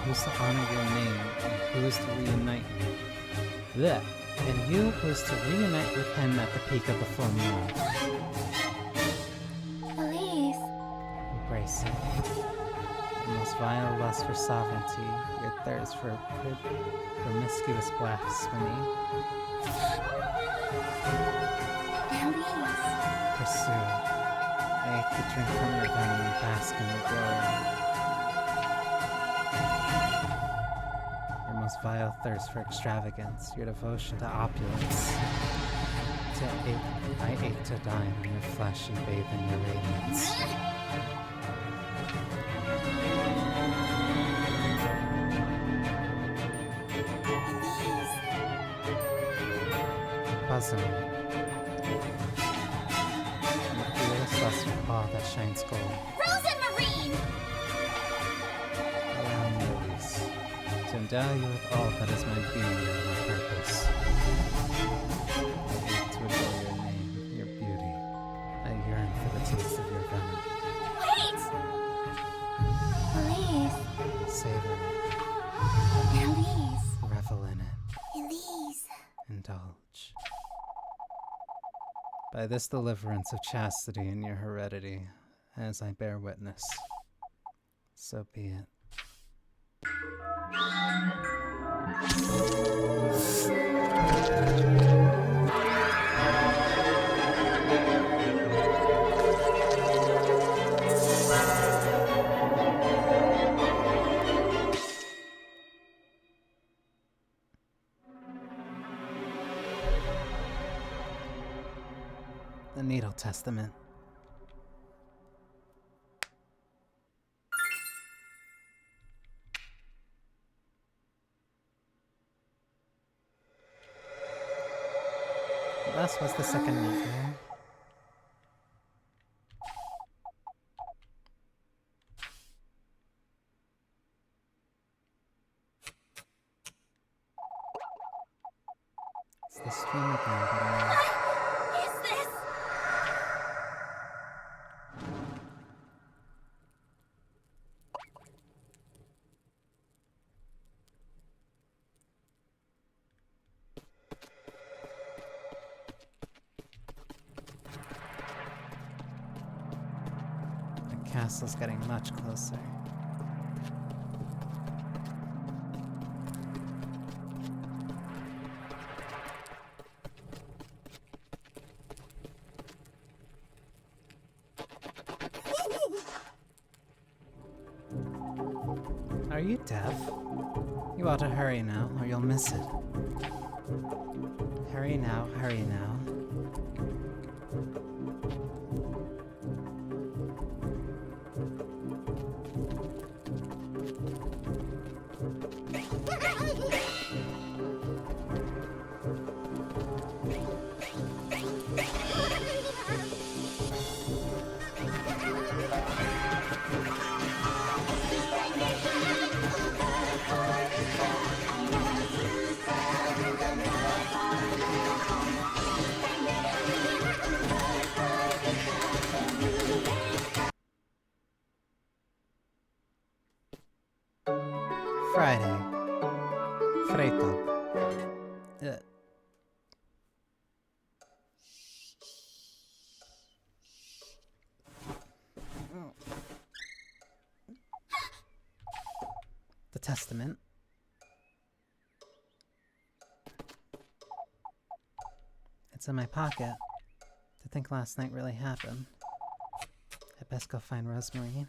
who's to honor your name, and who is to reunite you. Blech. And you who is to reunite with him at the peak of the full moon. Please. Embrace him. The most vile lust for sovereignty, your thirst used for promiscuous blasphemy. Elise. Pursue. I ache to drink from your venom and bask in your glory. Your most vile thirst for extravagance, your devotion to opulence. I ache to dine on your flesh and bathe in your radiance. Bosom. The fearless lust of awe that shines gold. Frozen Marine! Allow me, Elise, to endow you with all that is my being and my purpose. I ache to adore your name, your beauty. I yearn for the taste of your venom. Wait! Elise. Savor it. Elise. Revel in it. Elise. Indulge. By this deliverance of chastity in your heredity, as I bear witness, so be it. The Needle Testament. Thus was the second nightmare. It's the stream again, but What is this? the castle's getting much closer. Are you deaf? You ought to hurry now, or you'll miss it. Hurry now, hurry now. Friday. Freitag. The Testament. It's in my pocket. To think last night really happened. I'd best go find Rosemary.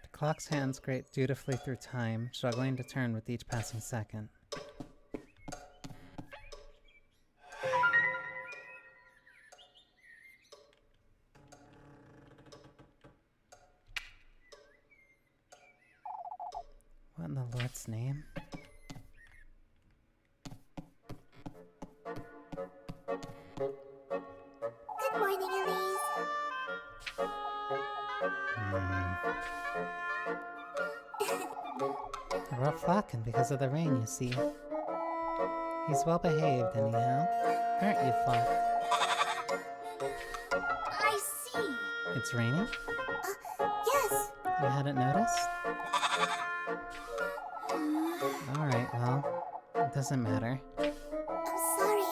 The clock's hands grate dutifully through time, struggling to turn with each passing second. What in the Lord's name? Good morning, Elise. We're up flocking because of the rain, you see. He's well behaved, anyhow. Aren't you, Flock? I see. It's raining? Yes. You hadn't noticed? Alright, well, it doesn't matter. I'm sorry.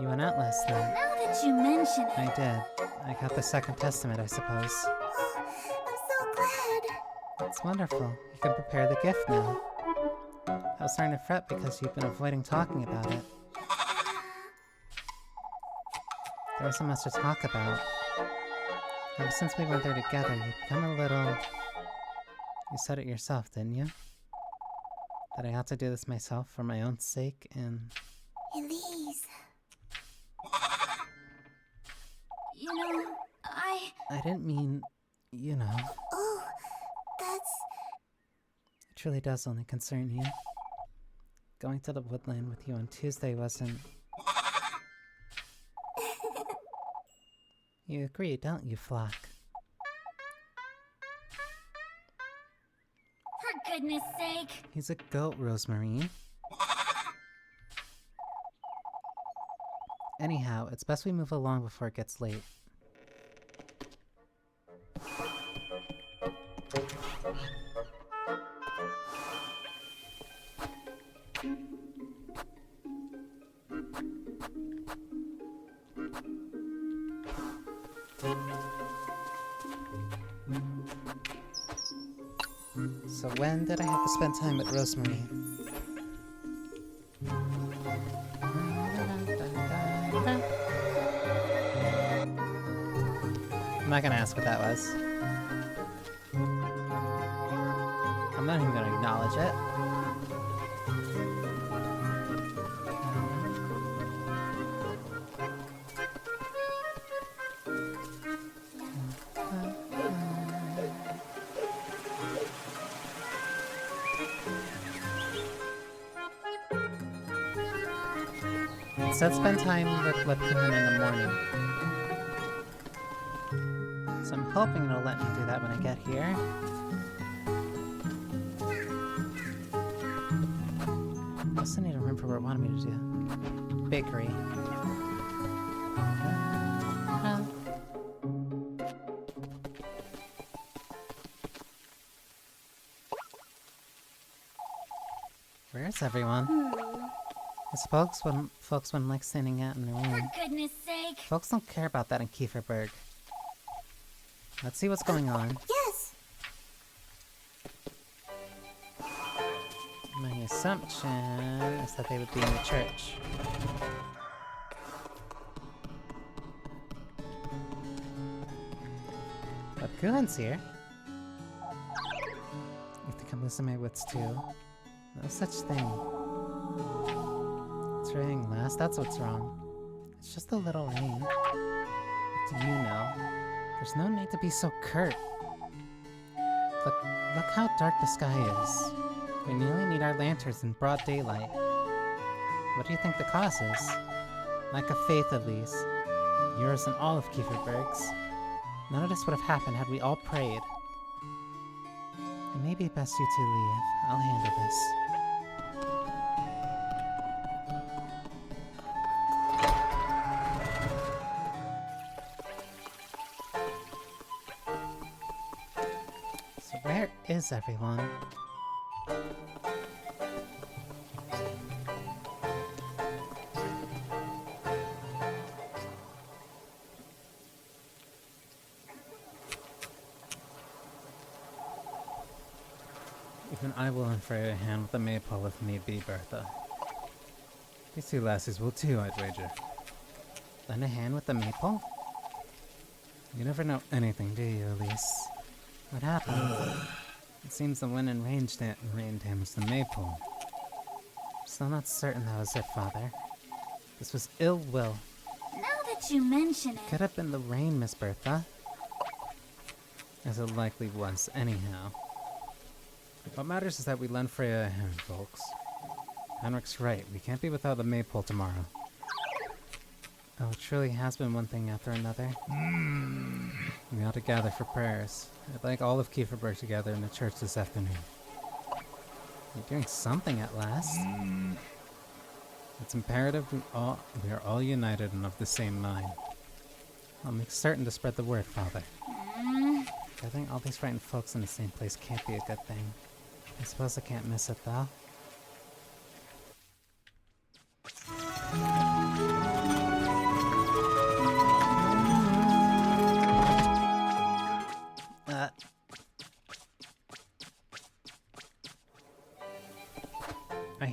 You went out last night. Now that you mention it. I did. I got the Second Testament, I suppose. I'm so glad. It's wonderful. You can prepare the gift now. I was starting to fret because you've been avoiding talking about it. There wasn't much to talk about. Ever since we went there together, you've become a little... You said it yourself, didn't you? That I ought to do this myself for my own sake, and... Elise. I didn't mean, you know. Oh, that's... It truly does only concern you. Going to the woodland with you on Tuesday wasn't... You agree, don't you, Flock? For goodness sake. He's a goat, Rosemary. Anyhow, it's best we move along before it gets late. So when did I have to spend time with Rosemary? I'm not gonna ask what that was. I'm not even gonna acknowledge it. Instead, spend time with Lipkin in the morning. So I'm hoping it'll let me do that when I get here. I also need to remember what it wanted me to do. Bakery. Where's everyone? I suppose folks wouldn't like standing out in the room. For goodness sake. Folks don't care about that in Kieferberg. Let's see what's going on. Yes. My assumption is that they would be in the church. But Kuhan's here. You think I'm losing my wits too? No such thing. It's raining less, that's what's wrong. It's just a little rain. What do you know? There's no need to be so curt. Look how dark the sky is. We nearly need our lanterns in broad daylight. What do you think the cause is? Lack of faith, at least. Yours and all of Kieferberg's. None of this would have happened had we all prayed. It may be best you two leave. I'll handle this. So where is everyone? Even I will unfray a hand with the maypole if need be, Bertha. These two lassies will too, I'd wager. Lend a hand with the maypole? You never know anything, do you, Elise? What happened? It seems the wind and rain damaged the maypole. Still not certain that was it, Father. This was ill will. Now that you mention it. Could have been the rain, Miss Bertha. As it likely was, anyhow. What matters is that we lend Freya a hand, folks. Henrik's right. We can't be without the maypole tomorrow. Oh, it truly has been one thing after another. We ought to gather for prayers. I'd like all of Kieferberg together in the church this afternoon. You're doing something at last. It's imperative we are all united and of the same mind. I'll make certain to spread the word, Father. Gathering all these frightened folks in the same place can't be a good thing. I suppose I can't miss it, though.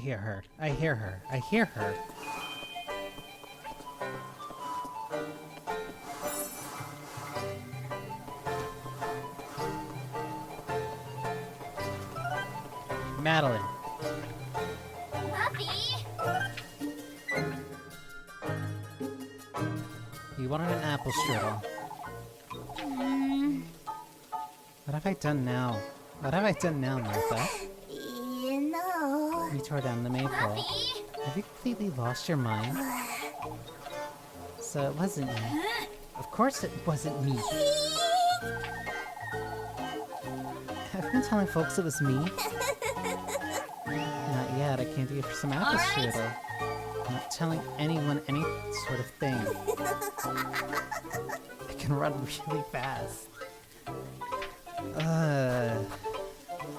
hear her. I hear her. I hear her. Madeline. Puppy! You wanted an apple strudel. What have I done now? What have I done now, Martha? You know... You tore down the maypole. Puppy! Have you completely lost your mind? So it wasn't me. Of course it wasn't me. Have you been telling folks it was me? Not yet. I came to you for some apple strudel. I'm not telling anyone any sort of thing. I can run really fast.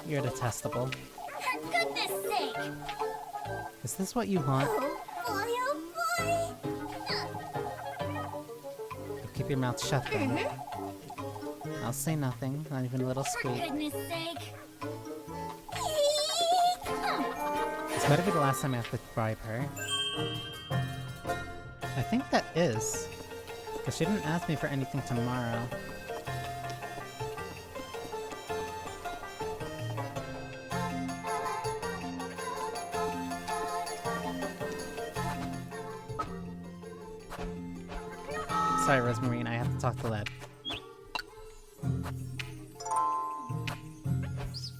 You're detestable. For goodness sake! Is this what you want? Oh boy! Keep your mouth shut then. I'll say nothing, not even a little For squeak. goodness sake! This better be the last time I have to bribe her. I think that is. Because she didn't ask me for anything tomorrow. Sorry, Rosemarine, I have to talk to Led.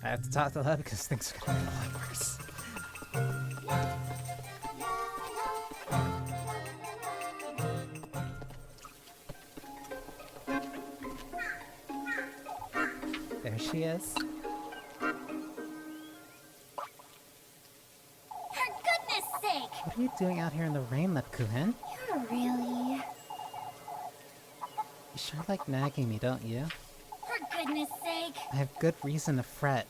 I have to talk to Led because things are gonna be a lot worse. There she is. For goodness sake! What are you doing out here in the rain, Led Kuhin? You're really... You sure like nagging me, don't you? For goodness sake! I have good reason to fret.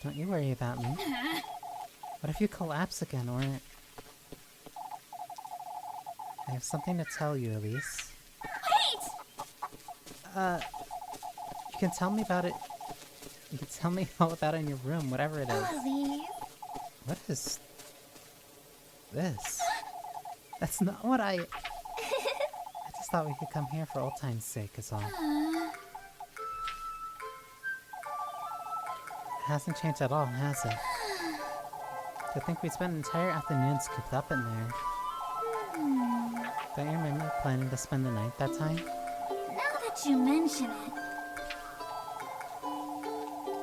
Don't you worry about me. What if you collapse again, or... I have something to tell you, Elise. Wait! You can tell me about it... You can tell me all about it in your room, whatever it is. Please. What is... this? That's not what I just thought we could come here for old time's sake, is all. It hasn't changed at all, has it? To think we spent entire afternoons cooped up in there. Don't you remember planning to spend the night that time? Now that you mention it...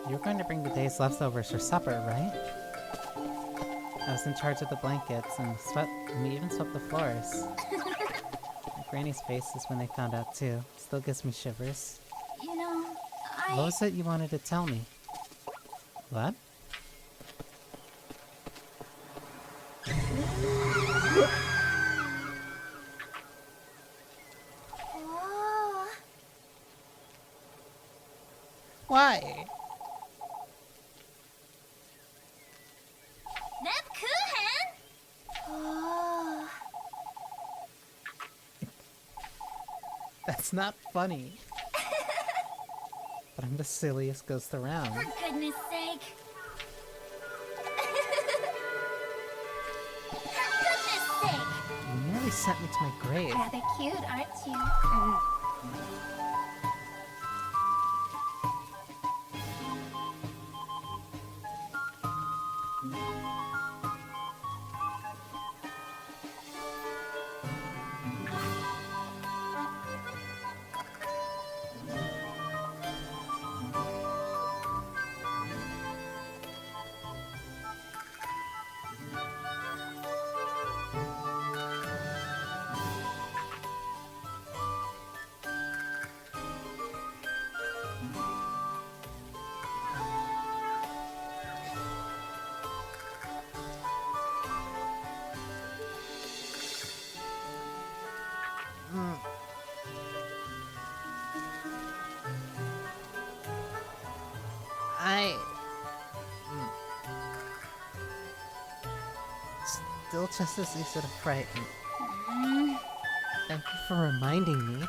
You were going to bring the day's leftovers for supper, right? I was in charge of the blankets and we even swept the floors. My granny's faces when they found out too. Still gives me shivers. You know, What was it you wanted to tell me? What? Oh, Why? Nepkuhan! Oh, That's not funny. But I'm the silliest ghost around. for goodness sake! For goodness sake! You nearly sent me to my grave. Rather cute, aren't you? I... Still just as easy to frighten. Thank you for reminding me.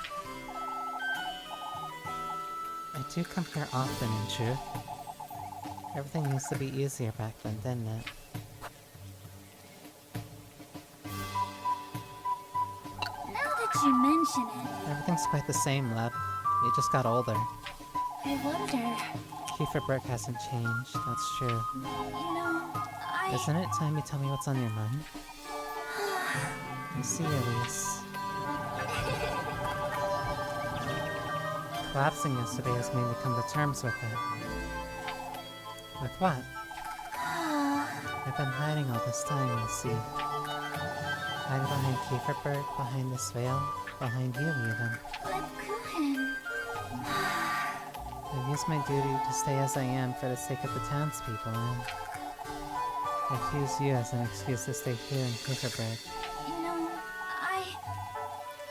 I do come here often, in truth. Everything used to be easier back then, didn't it? Now that you mention it, Everything's quite the same, love. You just got older. I wonder. Kiefer Burke hasn't changed, that's true. I... Isn't it time you tell me what's on your mind? I see, Elise. Collapsing yesterday has made me come to terms with it. With what? I've been hiding all this time, you see. Hiding behind Kieferberg, behind this veil, behind you even. But Kuchen... I've used my duty to stay as I am for the sake of the townspeople, and I've used you as an excuse to stay here in Kieferberg.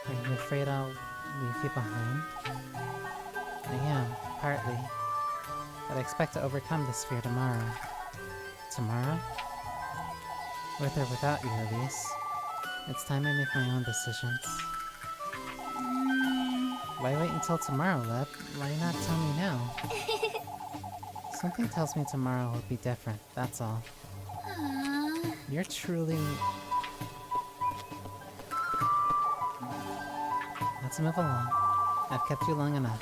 Are you afraid I'll leave you behind? I am, partly. But I expect to overcome this fear tomorrow. Tomorrow? With or without you, Elise. It's time I make my own decisions. Why wait until tomorrow, Leb? Why not tell me now? Something tells me tomorrow will be different, that's all. You're truly... Let's move along. I've kept you long enough.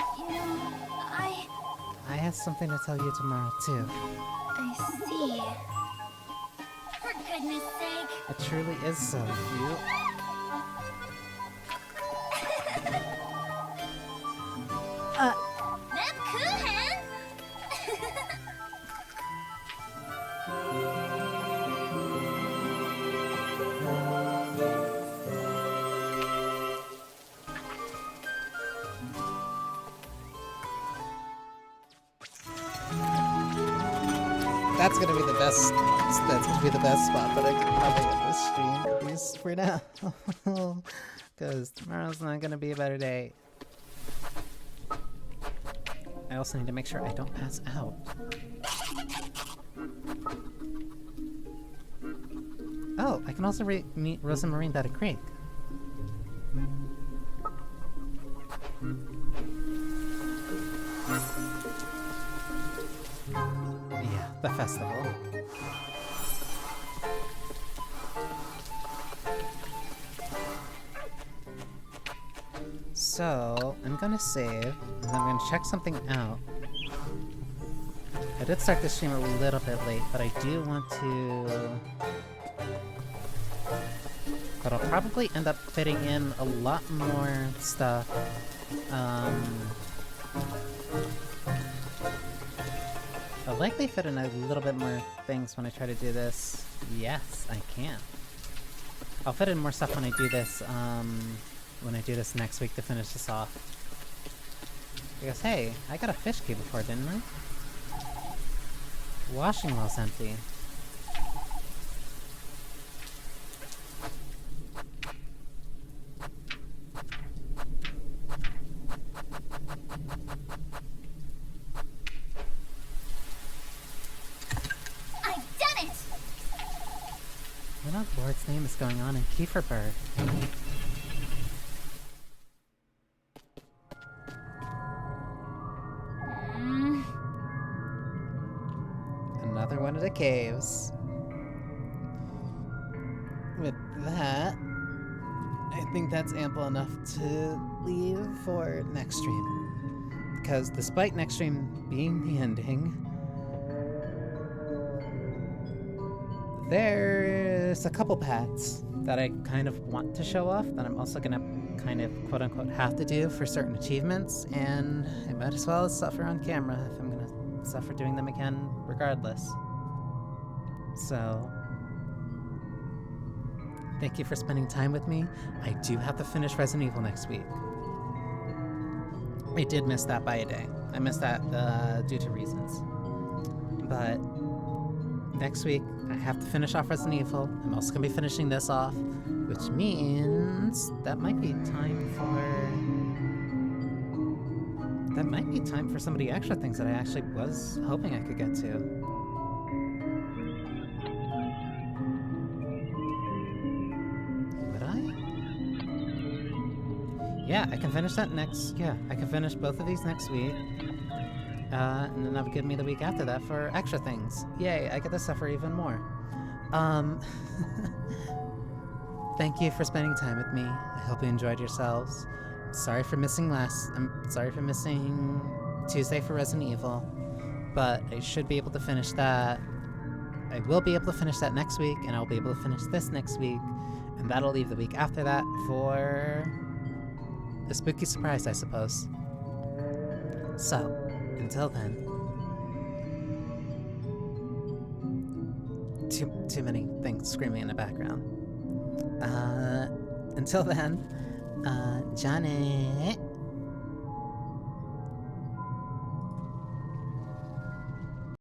I have something to tell you tomorrow, too. I see. For goodness sake. It truly is so. You... Neb Kuchen! That's gonna be the best. That's gonna be the best spot that I can probably get this stream, at least for now. Because tomorrow's not gonna be a better day. I also need to make sure I don't pass out. Oh, I can also meet Rosa Marine at a creek. Yeah, the festival. So, I'm gonna save, and then I'm gonna check something out. I did start this stream a little bit late, but I do want to... But I'll probably end up fitting in a lot more stuff. I'll likely fit in a little bit more things when I try to do this. Yes, I can. I'll fit in more stuff when I do this, next week to finish this off. Because, hey, I got a fish key before, didn't I? Washing well's empty. I've done it! What on Lord's name is going on in Kieferberg? Another one of the caves. With that, I think that's ample enough to leave for next stream. Because despite next stream being the ending, there's a couple paths that I kind of want to show off that I'm also gonna kind of quote-unquote have to do for certain achievements, and I might as well suffer on camera if I'm gonna suffer doing them again regardless. So, thank you for spending time with me. I do have to finish Resident Evil next week. I did miss that by a day. I missed that due to reasons. But next week, I have to finish off Resident Evil. I'm also going to be finishing this off, which means that might be time for some of the extra things that I actually was hoping I could get to. Would I? Yeah, I can finish that next... Yeah, I can finish both of these next week. And then that would give me the week after that for extra things. Yay, I get to suffer even more. Thank you for spending time with me. I hope you enjoyed yourselves. I'm sorry for missing Tuesday for Resident Evil, but I should be able to finish that. I will be able to finish that next week, and I'll be able to finish this next week, and that'll leave the week after that for a spooky surprise, I suppose. So, until then, too many things screaming in the background. Until then, Janet.